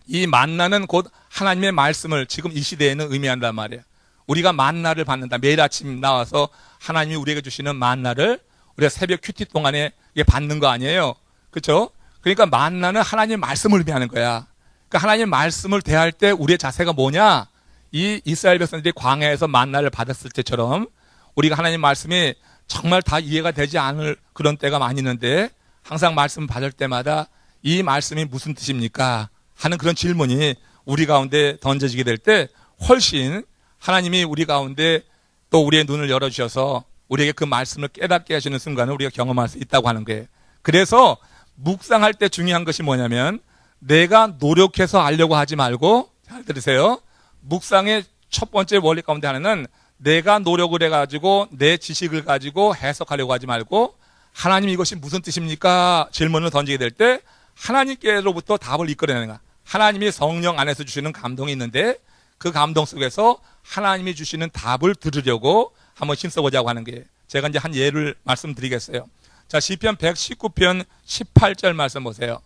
이 만나는 곧 하나님의 말씀을 지금 이 시대에는 의미한단 말이에요. 우리가 만나를 받는다. 매일 아침 나와서 하나님이 우리에게 주시는 만나를 우리가 새벽 큐티 동안에 받는 거 아니에요. 그렇죠? 그러니까 만나는 하나님의 말씀을 의미하는 거야. 그러니까 하나님의 말씀을 대할 때 우리의 자세가 뭐냐? 이 이스라엘 백성들이 광야에서 만나를 받았을 때처럼 우리가 하나님 말씀이 정말 다 이해가 되지 않을 그런 때가 많이 있는데 항상 말씀 받을 때마다 이 말씀이 무슨 뜻입니까? 하는 그런 질문이 우리 가운데 던져지게 될 때 훨씬 하나님이 우리 가운데 또 우리의 눈을 열어주셔서 우리에게 그 말씀을 깨닫게 하시는 순간을 우리가 경험할 수 있다고 하는 거예요. 그래서 묵상할 때 중요한 것이 뭐냐면 내가 노력해서 알려고 하지 말고 잘 들으세요. 묵상의 첫 번째 원리 가운데 하나는 내가 노력을 해가지고 내 지식을 가지고 해석하려고 하지 말고 하나님 이것이 무슨 뜻입니까? 질문을 던지게 될 때 하나님께로부터 답을 이끌어내는 거야. 하나님이 성령 안에서 주시는 감동이 있는데 그 감동 속에서 하나님이 주시는 답을 들으려고 한번 힘써보자고 하는 게 제가 이제 한 예를 말씀드리겠어요. 자, 시편 119편 18절 말씀 보세요.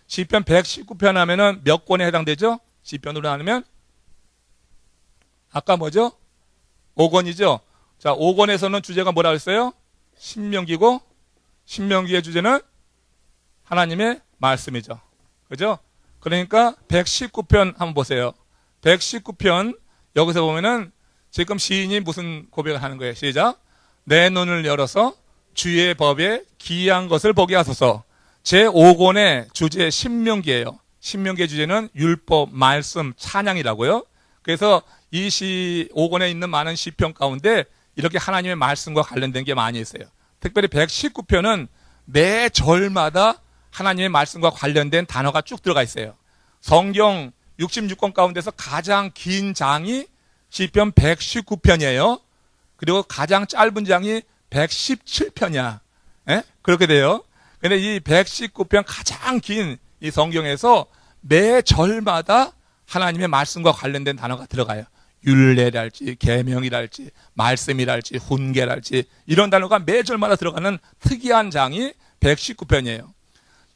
시편 119편 하면은 몇 권에 해당되죠? 시편으로 하면 아까 뭐죠? 5권이죠? 자, 5권에서는 주제가 뭐라 그랬어요? 신명기고 신명기의 주제는 하나님의 말씀이죠. 그죠? 그러니까 119편 한번 보세요. 119편 여기서 보면은 지금 시인이 무슨 고백을 하는 거예요? 시작. 내 눈을 열어서 주의 법에 기이한 것을 보게 하소서. 제5권의 주제 신명기예요. 신명기의 주제는 율법, 말씀, 찬양이라고요. 그래서 이 시 5권에 있는 많은 시편 가운데 이렇게 하나님의 말씀과 관련된 게 많이 있어요. 특별히 119편은 매 절마다 하나님의 말씀과 관련된 단어가 쭉 들어가 있어요. 성경 66권 가운데서 가장 긴 장이 시편 119편이에요. 그리고 가장 짧은 장이 117편이야. 예? 그렇게 돼요. 근데 이 119편 가장 긴 이 성경에서 매 절마다 하나님의 말씀과 관련된 단어가 들어가요. 율례랄지, 계명이랄지, 말씀이랄지, 훈계랄지 이런 단어가 매 절마다 들어가는 특이한 장이 119편이에요.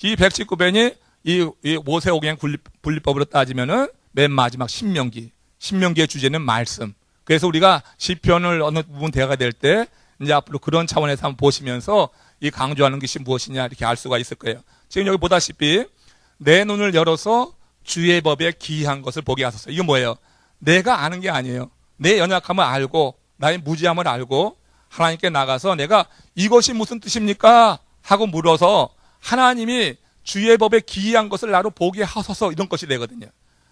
이 119편이 이 모세오경 분리법으로 따지면은 맨 마지막 신명기의 주제는 말씀. 그래서 우리가 시편을 어느 부분 대화가 될 때 이제 앞으로 그런 차원에서 한번 보시면서 이 강조하는 것이 무엇이냐 이렇게 알 수가 있을 거예요. 지금 여기 보다시피 내 눈을 열어서 주의 법에 기이한 것을 보게 하소서. 이거 뭐예요? 내가 아는 게 아니에요. 내 연약함을 알고 나의 무지함을 알고 하나님께 나가서 내가 이것이 무슨 뜻입니까? 하고 물어서 하나님이 주의 법에 기이한 것을 나로 보게 하소서 이런 것이 되거든요.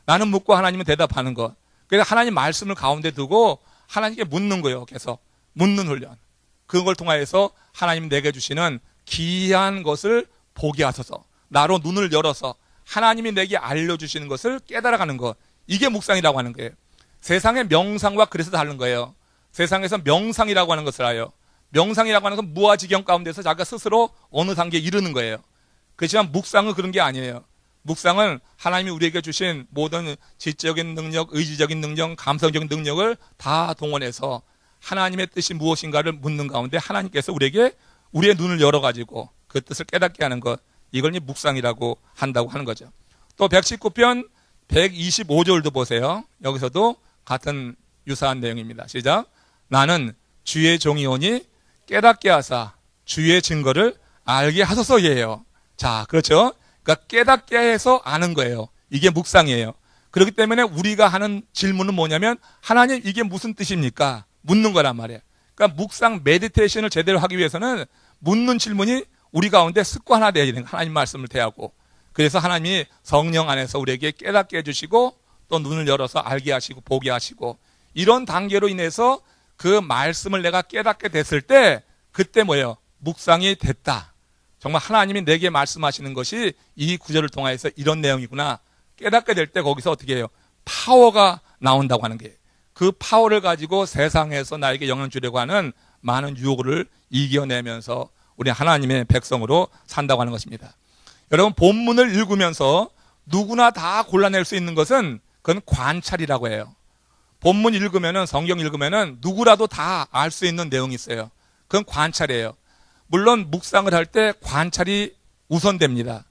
나는 묻고 하나님은 대답하는 것. 그래서 하나님 말씀을 가운데 두고 하나님께 묻는 거예요. 계속 묻는 훈련. 그걸 통하여서 하나님 내게 주시는 기이한 것을 보게 하소서. 나로 눈을 열어서 하나님이 내게 알려주시는 것을 깨달아가는 것. 이게 묵상이라고 하는 거예요. 세상의 명상과 그래서 다른 거예요. 세상에서 명상이라고 하는 것을 알아요. 명상이라고 하는 것은 무아지경 가운데서 자기가 스스로 어느 단계에 이르는 거예요. 그렇지만 묵상은 그런 게 아니에요. 묵상은 하나님이 우리에게 주신 모든 지적인 능력, 의지적인 능력, 감성적인 능력을 다 동원해서 하나님의 뜻이 무엇인가를 묻는 가운데 하나님께서 우리에게 우리의 눈을 열어가지고 그 뜻을 깨닫게 하는 것. 이걸 묵상이라고 한다고 하는 거죠. 또 119편 125절도 보세요. 여기서도 같은 유사한 내용입니다. 시작. 나는 주의 종이오니 깨닫게 하사 주의 증거를 알게 하소서예요. 자, 그렇죠? 그러니까 깨닫게 해서 아는 거예요. 이게 묵상이에요. 그렇기 때문에 우리가 하는 질문은 뭐냐면 하나님 이게 무슨 뜻입니까? 묻는 거란 말이에요. 그러니까 묵상 메디테이션을 제대로 하기 위해서는 묻는 질문이 우리 가운데 습관화되어야 되는 거예요. 하나님 말씀을 대하고. 그래서 하나님이 성령 안에서 우리에게 깨닫게 해주시고 또 눈을 열어서 알게 하시고 보게 하시고 이런 단계로 인해서 그 말씀을 내가 깨닫게 됐을 때 그때 뭐예요? 묵상이 됐다. 정말 하나님이 내게 말씀하시는 것이 이 구절을 통해서 이런 내용이구나. 깨닫게 될 때 거기서 어떻게 해요? 파워가 나온다고 하는 거예요. 그 파워를 가지고 세상에서 나에게 영향 주려고 하는 많은 유혹을 이겨내면서 우리 하나님의 백성으로 산다고 하는 것입니다. 여러분 본문을 읽으면서 누구나 다 골라낼 수 있는 것은 그건 관찰이라고 해요. 본문 읽으면은 성경 읽으면은 누구라도 다 알 수 있는 내용이 있어요. 그건 관찰이에요. 물론 묵상을 할 때 관찰이 우선됩니다.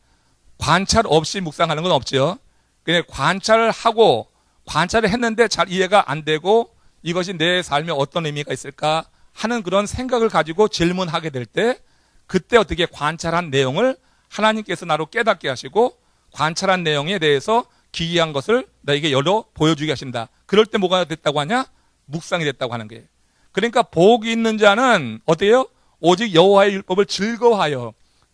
관찰 없이 묵상하는 건 없죠. 그냥 관찰을 하고 관찰을 했는데 잘 이해가 안 되고 이것이 내 삶에 어떤 의미가 있을까 하는 그런 생각을 가지고 질문하게 될 때 그때 어떻게 관찰한 내용을 하나님께서 나로 깨닫게 하시고 관찰한 내용에 대해서 기이한 것을 나에게 열어 보여주게 하신다. 그럴 때 뭐가 됐다고 하냐? 묵상이 됐다고 하는 거예요. 그러니까 복이 있는 자는 어때요? 오직 여호와의 율법을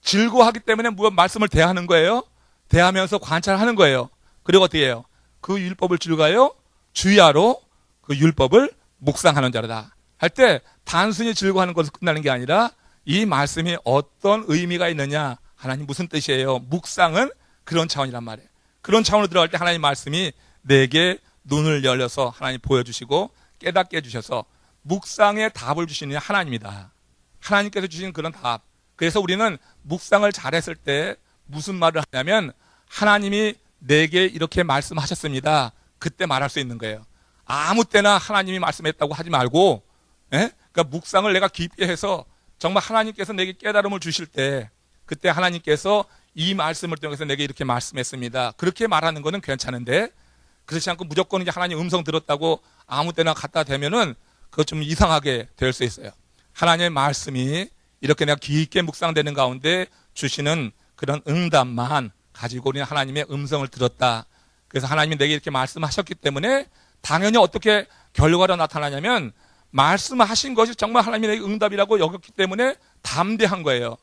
즐거워하기 때문에 무슨 말씀을 대하는 거예요. 대하면서 관찰하는 거예요. 그리고 어떻게 해요? 그 율법을 즐거워요? 주야로 그 율법을 묵상하는 자로다. 할 때 단순히 즐거워하는 것을 끝나는 게 아니라 이 말씀이 어떤 의미가 있느냐, 하나님 무슨 뜻이에요? 묵상은 그런 차원이란 말이에요. 그런 차원으로 들어갈 때 하나님 말씀이 내게 눈을 열려서 하나님 보여주시고 깨닫게 해주셔서 묵상의 답을 주시는 하나님이다. 하나님께서 주신 그런 답. 그래서 우리는 묵상을 잘했을 때 무슨 말을 하냐면 하나님이 내게 이렇게 말씀하셨습니다. 그때 말할 수 있는 거예요. 아무 때나 하나님이 말씀했다고 하지 말고, 그러니까 묵상을 내가 깊게 해서 정말 하나님께서 내게 깨달음을 주실 때 그때 하나님께서 이 말씀을 통해서 내게 이렇게 말씀했습니다. 그렇게 말하는 거는 괜찮은데 그렇지 않고 무조건 이제 하나님 음성 들었다고 아무 때나 갖다 대면은 그거 좀 이상하게 될 수 있어요. 하나님의 말씀이 이렇게 내가 깊게 묵상되는 가운데 주시는 그런 응답만 가지고 우리는 하나님의 음성을 들었다. 그래서 하나님이 내게 이렇게 말씀하셨기 때문에 당연히 어떻게 결과로 나타나냐면 말씀하신 것이 정말 하나님의 응답이라고 여겼기 때문에 담대한 거예요.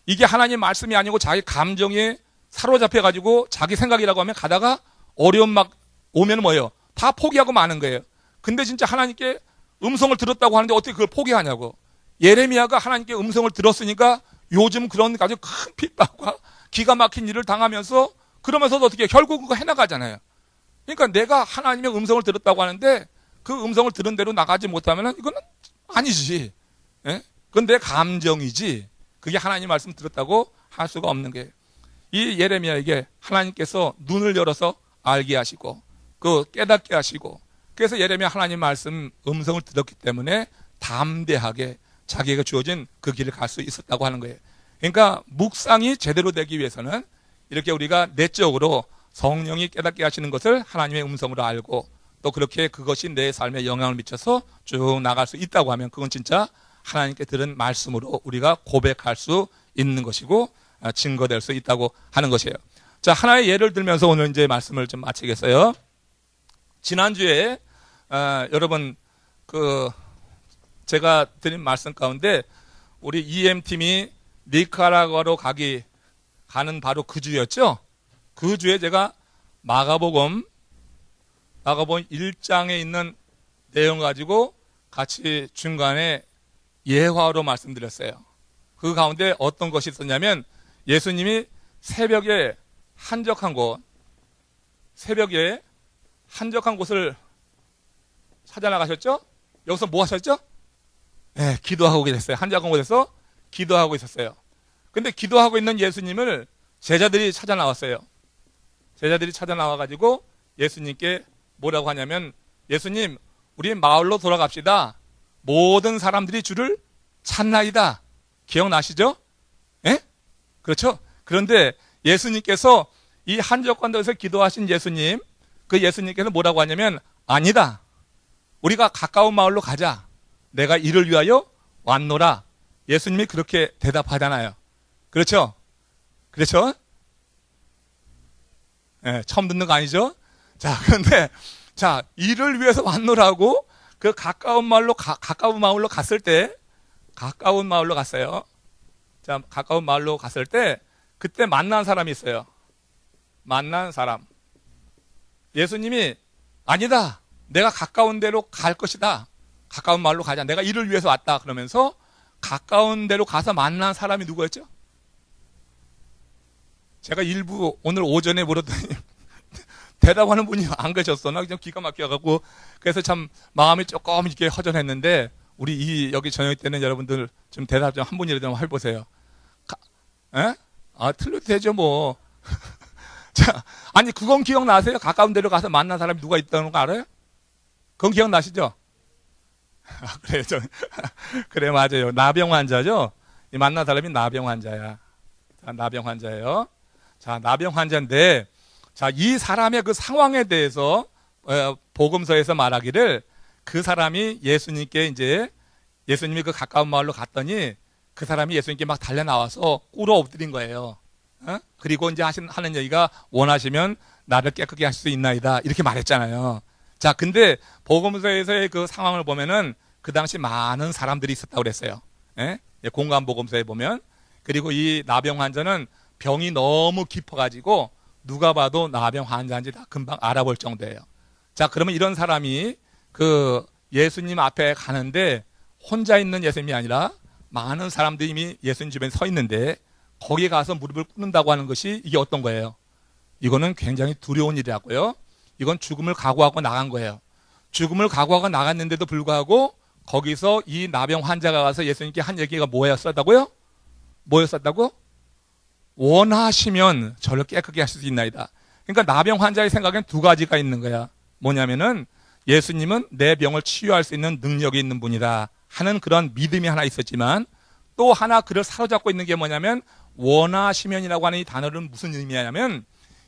이게 하나님 말씀이 아니고 자기 감정에 사로잡혀가지고 자기 생각이라고 하면 가다가 어려움 막 오면 뭐예요? 다 포기하고 마는 거예요. 근데 진짜 하나님께 음성을 들었다고 하는데 어떻게 그걸 포기하냐고. 예레미야가 하나님께 음성을 들었으니까 요즘 그런 아주 큰 핍박과 기가 막힌 일을 당하면서 그러면서도 어떻게 결국 그거 해나가잖아요. 그러니까 내가 하나님의 음성을 들었다고 하는데 그 음성을 들은 대로 나가지 못하면 이거는 아니지. 예? 그건 내 감정이지. 그게 하나님 말씀 들었다고 할 수가 없는 거예요. 이 예레미야에게 하나님께서 눈을 열어서 알게 하시고 그 깨닫게 하시고 그래서 예레미야 하나님 말씀 음성을 들었기 때문에 담대하게 자기에게 주어진 그 길을 갈 수 있었다고 하는 거예요. 그러니까 묵상이 제대로 되기 위해서는 이렇게 우리가 내적으로 성령이 깨닫게 하시는 것을 하나님의 음성으로 알고 또 그렇게 그것이 내 삶에 영향을 미쳐서 쭉 나갈 수 있다고 하면 그건 진짜 하나님께 들은 말씀으로 우리가 고백할 수 있는 것이고 증거될 수 있다고 하는 것이에요. 자, 하나의 예를 들면서 오늘 이제 말씀을 좀 마치겠어요. 지난주에 여러분 제가 드린 말씀 가운데 우리 EM팀이 니카라과로 가는 바로 그 주였죠. 그 주에 제가 마가복음 1장에 있는 내용 가지고 같이 중간에 예화로 말씀드렸어요. 그 가운데 어떤 것이 있었냐면 예수님이 새벽에 한적한 곳을 찾아 나가셨죠? 여기서 뭐 하셨죠? 네, 기도하고 계셨어요. 한적한 곳에서 기도하고 있었어요. 근데 기도하고 있는 예수님을 제자들이 찾아 나왔어요. 제자들이 찾아 나와가지고 예수님께 뭐라고 하냐면 예수님, 우리 마을로 돌아갑시다. 모든 사람들이 주를 찾나이다. 기억나시죠? 예? 그렇죠? 그런데 예수님께서 이 한적한 데서 기도하신 예수님, 그 예수님께서 뭐라고 하냐면 아니다. 우리가 가까운 마을로 가자. 내가 이를 위하여 왔노라. 예수님이 그렇게 대답하잖아요. 그렇죠? 그렇죠? 네, 처음 듣는 거 아니죠? 자, 그런데 이를 위해서 왔노라고 그 가까운 마을로 갔을 때 가까운 마을로 갔어요. 자, 가까운 마을로 갔을 때 그때 만난 사람이 있어요. 만난 사람. 예수님이 아니다. 내가 가까운 데로 갈 것이다. 가까운 마을로 가자. 내가 이를 위해서 왔다. 그러면서 가까운 데로 가서 만난 사람이 누구였죠? 제가 일부 오늘 오전에 물었더니 대답하는 분이 안 계셨어. 나 그냥 기가 막혀갖고 그래서 참 마음이 조금 이렇게 허전했는데 우리 여기 저녁 때는 여러분들 좀 대답 좀 한 분이라도 해보세요. 에? 틀려도 되죠 뭐. 자, 아니 그건 기억나세요? 가까운 데로 가서 만난 사람이 누가 있다는 거 알아요? 그건 기억나시죠? 그래요. 그래 맞아요. 나병 환자죠. 이 만난 사람이 나병 환자야. 자, 나병 환자예요. 자, 나병 환자인데 자, 이 사람의 그 상황에 대해서 복음서에서 말하기를 그 사람이 예수님이 그 가까운 마을로 갔더니 그 사람이 예수님께 막 달려 나와서 꿇어 엎드린 거예요. 그리고 이제 하는 얘기가 원하시면 나를 깨끗게 하실 수 있나이다 이렇게 말했잖아요. 자, 근데 복음서에서의 그 상황을 보면은 그 당시 많은 사람들이 있었다고 그랬어요. 예? 공간 복음서에 보면. 그리고 이 나병 환자는 병이 너무 깊어가지고 누가 봐도 나병 환자인지 다 금방 알아볼 정도예요. 자, 그러면 이런 사람이 그 예수님 앞에 가는데 혼자 있는 예수님이 아니라 많은 사람들이 이미 예수님 주변에 서 있는데 거기에 가서 무릎을 꿇는다고 하는 것이 이게 어떤 거예요? 이거는 굉장히 두려운 일이라고요. 이건 죽음을 각오하고 나간 거예요. 죽음을 각오하고 나갔는데도 불구하고 거기서 이 나병 환자가 가서 예수님께 한 얘기가 뭐였었다고요? 뭐였었다고? 원하시면 저를 깨끗게 하실 수 있나이다. 그러니까 나병 환자의 생각엔 두 가지가 있는 거야. 뭐냐면은 예수님은 내 병을 치유할 수 있는 능력이 있는 분이다 하는 그런 믿음이 하나 있었지만 또 하나 그를 사로잡고 있는 게 뭐냐면 원하시면이라고 하는 이 단어는 무슨 의미냐면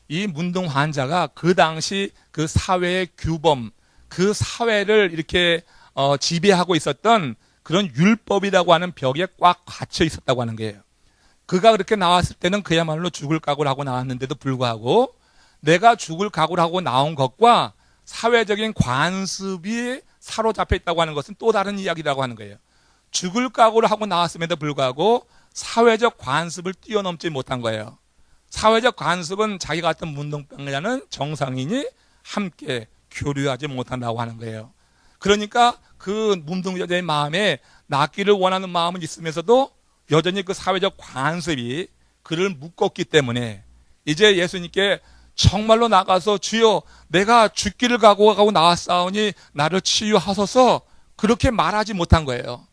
이 문둥 환자가 그 당시 그 사회의 규범, 그 사회를 이렇게 지배하고 있었던 그런 율법이라고 하는 벽에 꽉 갇혀 있었다고 하는 거예요. 그가 그렇게 나왔을 때는 그야말로 죽을 각오를 하고 나왔는데도 불구하고 내가 죽을 각오를 하고 나온 것과 사회적인 관습이 사로잡혀 있다고 하는 것은 또 다른 이야기라고 하는 거예요. 죽을 각오를 하고 나왔음에도 불구하고 사회적 관습을 뛰어넘지 못한 거예요. 사회적 관습은 자기 같은 문둥병자는 정상인이 함께 교류하지 못한다고 하는 거예요. 그러니까 그 문둥병자의 마음에 낫기를 원하는 마음은 있으면서도 여전히 그 사회적 관습이 그를 묶었기 때문에 이제 예수님께 정말로 나가서 주여 내가 죽기를 각오하고 나왔사오니 나를 치유하소서 그렇게 말하지 못한 거예요.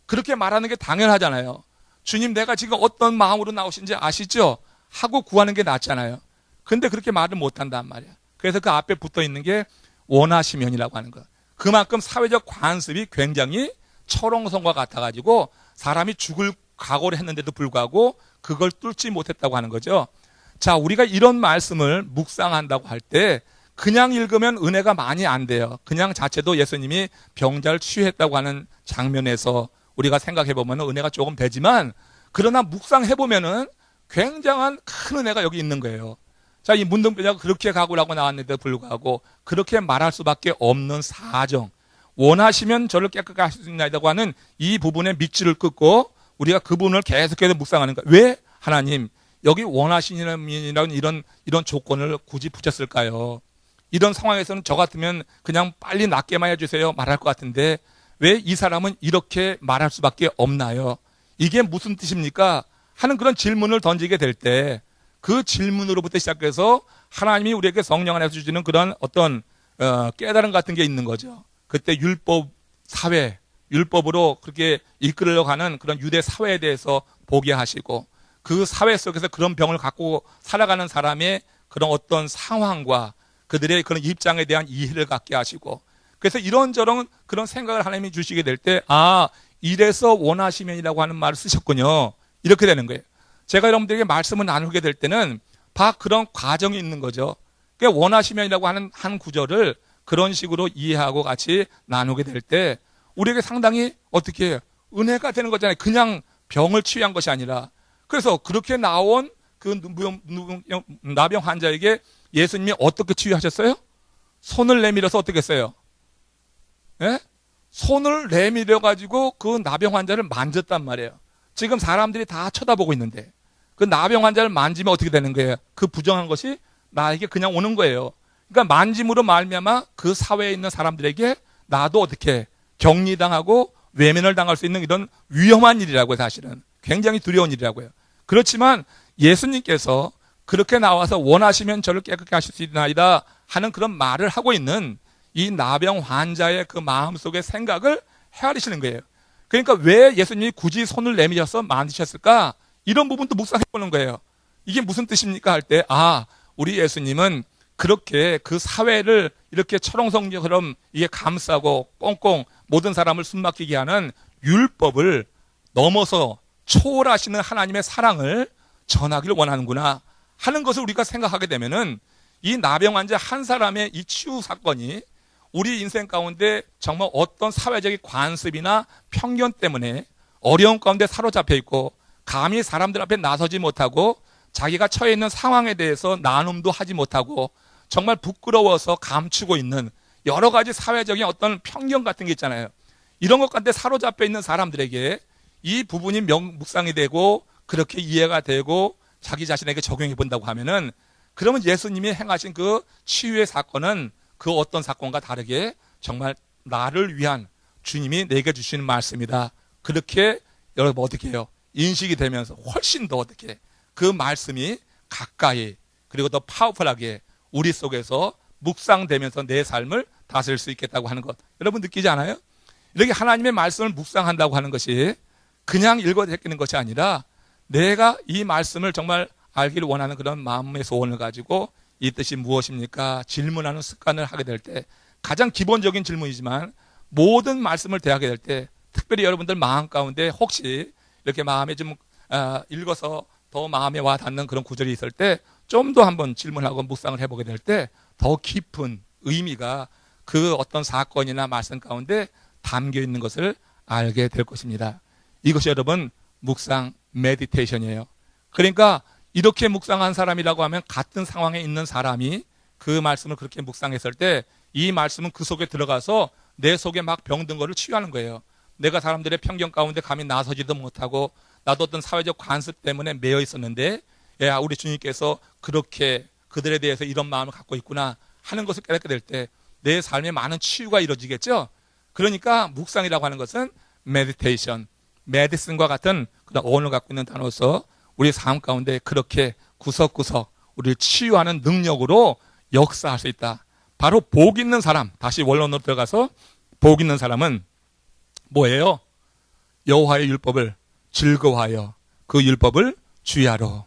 그렇게 말하는 게 당연하잖아요. 주님 내가 지금 어떤 마음으로 나오신지 아시죠? 하고 구하는 게 낫잖아요. 근데 그렇게 말을 못한단 말이야. 그래서 그 앞에 붙어 있는 게 원하시면이라고 하는 거야. 그만큼 사회적 관습이 굉장히 철옹성과 같아가지고 사람이 죽을 각오를 했는데도 불구하고 그걸 뚫지 못했다고 하는 거죠. 자, 우리가 이런 말씀을 묵상한다고 할 때 그냥 읽으면 은혜가 많이 안 돼요. 그냥 자체도 예수님이 병자를 치유했다고 하는 장면에서 우리가 생각해 보면 은혜가 조금 되지만 그러나 묵상해 보면은 굉장한 큰 은혜가 여기 있는 거예요. 자, 이 문둥병자가 그렇게 각오를 하고 나왔는데도 불구하고 그렇게 말할 수밖에 없는 사정, 원하시면 저를 깨끗하게 하실 수 있나이다고 하는 이 부분에 밑줄을 끊고 우리가 그 부분을 계속해서 묵상하는 거예요. 왜 하나님 여기 원하시는 이런 조건을 굳이 붙였을까요? 이런 상황에서는 저 같으면 그냥 빨리 낫게만 해주세요 말할 것 같은데 왜 이 사람은 이렇게 말할 수밖에 없나요? 이게 무슨 뜻입니까? 하는 그런 질문을 던지게 될 때 그 질문으로부터 시작해서 하나님이 우리에게 성령 안에서 주시는 그런 어떤 깨달음 같은 게 있는 거죠. 그때 율법 사회, 율법으로 그렇게 이끌어가는 그런 유대 사회에 대해서 보게 하시고 그 사회 속에서 그런 병을 갖고 살아가는 사람의 그런 어떤 상황과 그들의 그런 입장에 대한 이해를 갖게 하시고 그래서 이런저런 그런 생각을 하나님이 주시게 될 때 아, 이래서 원하시면이라고 하는 말을 쓰셨군요. 이렇게 되는 거예요. 제가 여러분들에게 말씀을 나누게 될 때는 다 그런 과정이 있는 거죠. 그러니까 원하시면이라고 하는 한 구절을 그런 식으로 이해하고 같이 나누게 될 때 우리에게 상당히 어떻게 해요? 은혜가 되는 거잖아요. 그냥 병을 치유한 것이 아니라 그래서 그렇게 나온 그 나병 환자에게 예수님이 어떻게 치유하셨어요? 손을 내밀어서 어떻게 했어요? 예? 손을 내밀어 가지고 그 나병 환자를 만졌단 말이에요. 지금 사람들이 다 쳐다보고 있는데 그 나병 환자를 만지면 어떻게 되는 거예요? 그 부정한 것이 나에게 그냥 오는 거예요. 그러니까 만짐으로 말미암아 그 사회에 있는 사람들에게 나도 어떻게 격리당하고 외면을 당할 수 있는 이런 위험한 일이라고요. 사실은 굉장히 두려운 일이라고요. 그렇지만 예수님께서 그렇게 나와서 원하시면 저를 깨끗게 하실 수 있나이다 하는 그런 말을 하고 있는 이 나병 환자의 그 마음속의 생각을 헤아리시는 거예요. 그러니까 왜 예수님이 굳이 손을 내밀어서 만드셨을까? 이런 부분도 묵상해 보는 거예요. 이게 무슨 뜻입니까? 할 때 아, 우리 예수님은 그렇게 그 사회를 이렇게 철옹성처럼 이게 감싸고 꽁꽁 모든 사람을 숨막히게 하는 율법을 넘어서 초월하시는 하나님의 사랑을 전하기를 원하는구나 하는 것을 우리가 생각하게 되면은 이 나병 환자 한 사람의 이 치유 사건이 우리 인생 가운데 정말 어떤 사회적인 관습이나 편견 때문에 어려운 가운데 사로잡혀 있고 감히 사람들 앞에 나서지 못하고 자기가 처해 있는 상황에 대해서 나눔도 하지 못하고 정말 부끄러워서 감추고 있는 여러 가지 사회적인 어떤 편견 같은 게 있잖아요. 이런 것 가운데 사로잡혀 있는 사람들에게 이 부분이 묵상이 되고 그렇게 이해가 되고 자기 자신에게 적용해 본다고 하면은 그러면 예수님이 행하신 그 치유의 사건은 그 어떤 사건과 다르게 정말 나를 위한 주님이 내게 주시는 말씀이다. 그렇게 여러분 어떻게 해요? 인식이 되면서 훨씬 더 어떻게 그 말씀이 가까이 그리고 더 파워풀하게 우리 속에서 묵상되면서 내 삶을 다스릴 수 있겠다고 하는 것 여러분 느끼지 않아요? 이렇게 하나님의 말씀을 묵상한다고 하는 것이 그냥 읽어 제끼는 것이 아니라 내가 이 말씀을 정말 알기를 원하는 그런 마음의 소원을 가지고 이 뜻이 무엇입니까? 질문하는 습관을 하게 될 때 가장 기본적인 질문이지만 모든 말씀을 대하게 될 때 특별히 여러분들 마음 가운데 혹시 이렇게 마음에 좀 읽어서 더 마음에 와 닿는 그런 구절이 있을 때 좀 더 한번 질문하고 묵상을 해보게 될 때 더 깊은 의미가 그 어떤 사건이나 말씀 가운데 담겨 있는 것을 알게 될 것입니다. 이것이 여러분 묵상 메디테이션이에요. 그러니까 이렇게 묵상한 사람이라고 하면 같은 상황에 있는 사람이 그 말씀을 그렇게 묵상했을 때 이 말씀은 그 속에 들어가서 내 속에 막 병든 거를 치유하는 거예요. 내가 사람들의 편견 가운데 감히 나서지도 못하고 나도 어떤 사회적 관습 때문에 매여 있었는데 야, 우리 주님께서 그렇게 그들에 대해서 이런 마음을 갖고 있구나 하는 것을 깨닫게 될 때 내 삶에 많은 치유가 이루어지겠죠. 그러니까 묵상이라고 하는 것은 메디테이션, 메디슨과 같은 그런 어원을 갖고 있는 단어로서 우리 삶 가운데 그렇게 구석구석 우리를 치유하는 능력으로 역사할 수 있다. 바로 복 있는 사람, 다시 원론으로 들어가서 복 있는 사람은 뭐예요? 여호와의 율법을 즐거워하여 그 율법을 주야로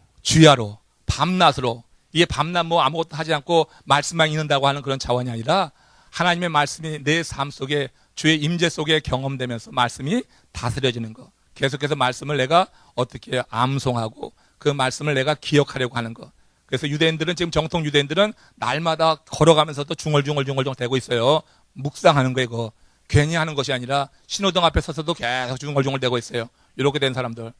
밤낮으로, 이게 밤낮 뭐 아무것도 하지 않고 말씀만 읽는다고 하는 그런 차원이 아니라 하나님의 말씀이 내 삶 속에 주의 임재 속에 경험되면서 말씀이 다스려지는 거, 계속해서 말씀을 내가 어떻게 암송하고 그 말씀을 내가 기억하려고 하는 거. 그래서 유대인들은, 지금 정통 유대인들은 날마다 걸어가면서도 중얼중얼 되고 있어요. 묵상하는 거예요. 그거 괜히 하는 것이 아니라 신호등 앞에 서서도 계속 중얼중얼 되고 있어요. 이렇게 된 사람들,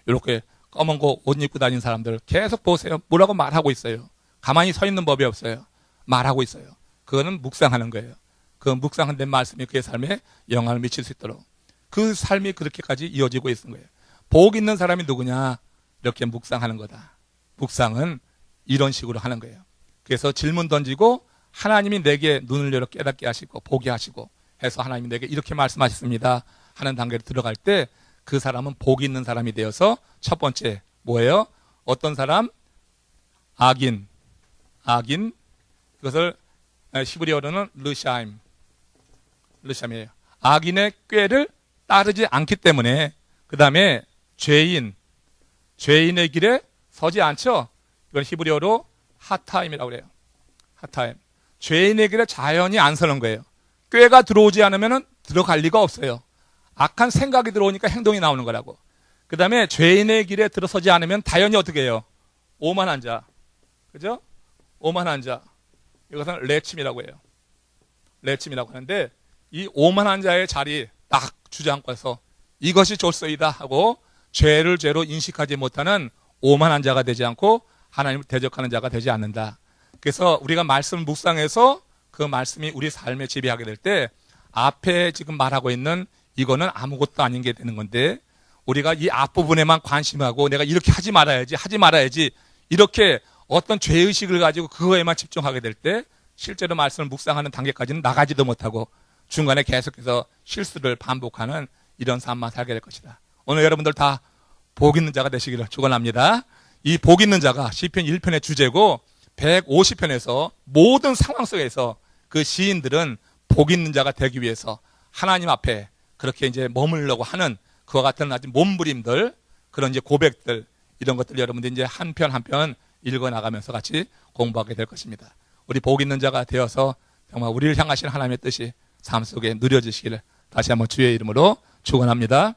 이렇게 검은 옷 입고 다니는 사람들 계속 보세요. 뭐라고 말하고 있어요. 가만히 서 있는 법이 없어요. 말하고 있어요. 그거는 묵상하는 거예요. 그 묵상한 말씀이 그의 삶에 영향을 미칠 수 있도록 그 삶이 그렇게까지 이어지고 있는 거예요. 복 있는 사람이 누구냐? 이렇게 묵상하는 거다. 묵상은 이런 식으로 하는 거예요. 그래서 질문 던지고 하나님이 내게 눈을 열어 깨닫게 하시고 보게 하시고 해서 하나님이 내게 이렇게 말씀하셨습니다 하는 단계로 들어갈 때 그 사람은 복 있는 사람이 되어서 첫 번째 뭐예요? 어떤 사람? 악인. 그것을 히브리어로는 르샴이에요. 악인의 꾀를 따르지 않기 때문에. 그 다음에 죄인의 길에 서지 않죠. 이건 히브리어로 하타임이라고 그래요. 하타임. 죄인의 길에 자연히 안 서는 거예요. 꾀가 들어오지 않으면 들어갈 리가 없어요. 악한 생각이 들어오니까 행동이 나오는 거라고. 그 다음에 죄인의 길에 들어서지 않으면 당연히 어떻게 해요? 오만한 자. 그죠? 오만한 자. 이것은 레침이라고 해요. 레침이라고 하는데 이 오만한 자의 자리 딱 주저앉고 해서 이것이 좋소이다 하고 죄를 죄로 인식하지 못하는 오만한 자가 되지 않고 하나님을 대적하는 자가 되지 않는다. 그래서 우리가 말씀을 묵상해서 그 말씀이 우리 삶에 지배하게 될 때 앞에 지금 말하고 있는 이거는 아무것도 아닌 게 되는 건데 우리가 이 앞부분에만 관심하고 내가 이렇게 하지 말아야지 이렇게 어떤 죄의식을 가지고 그거에만 집중하게 될 때 실제로 말씀을 묵상하는 단계까지는 나가지도 못하고 중간에 계속해서 실수를 반복하는 이런 삶만 살게 될 것이다. 오늘 여러분들 다 복 있는 자가 되시기를 축원합니다. 이 복 있는 자가 시편 1편의 주제고 150편에서 모든 상황 속에서 그 시인들은 복 있는 자가 되기 위해서 하나님 앞에 그렇게 이제 머물려고 하는 그와 같은 아주 몸부림들, 그런 이제 고백들, 이런 것들 여러분들 이제 한 편 한 편 읽어 나가면서 같이 공부하게 될 것입니다. 우리 복 있는 자가 되어서 정말 우리를 향하신 하나님의 뜻이 삶 속에 누려지시기를 다시 한번 주의 이름으로 축원합니다.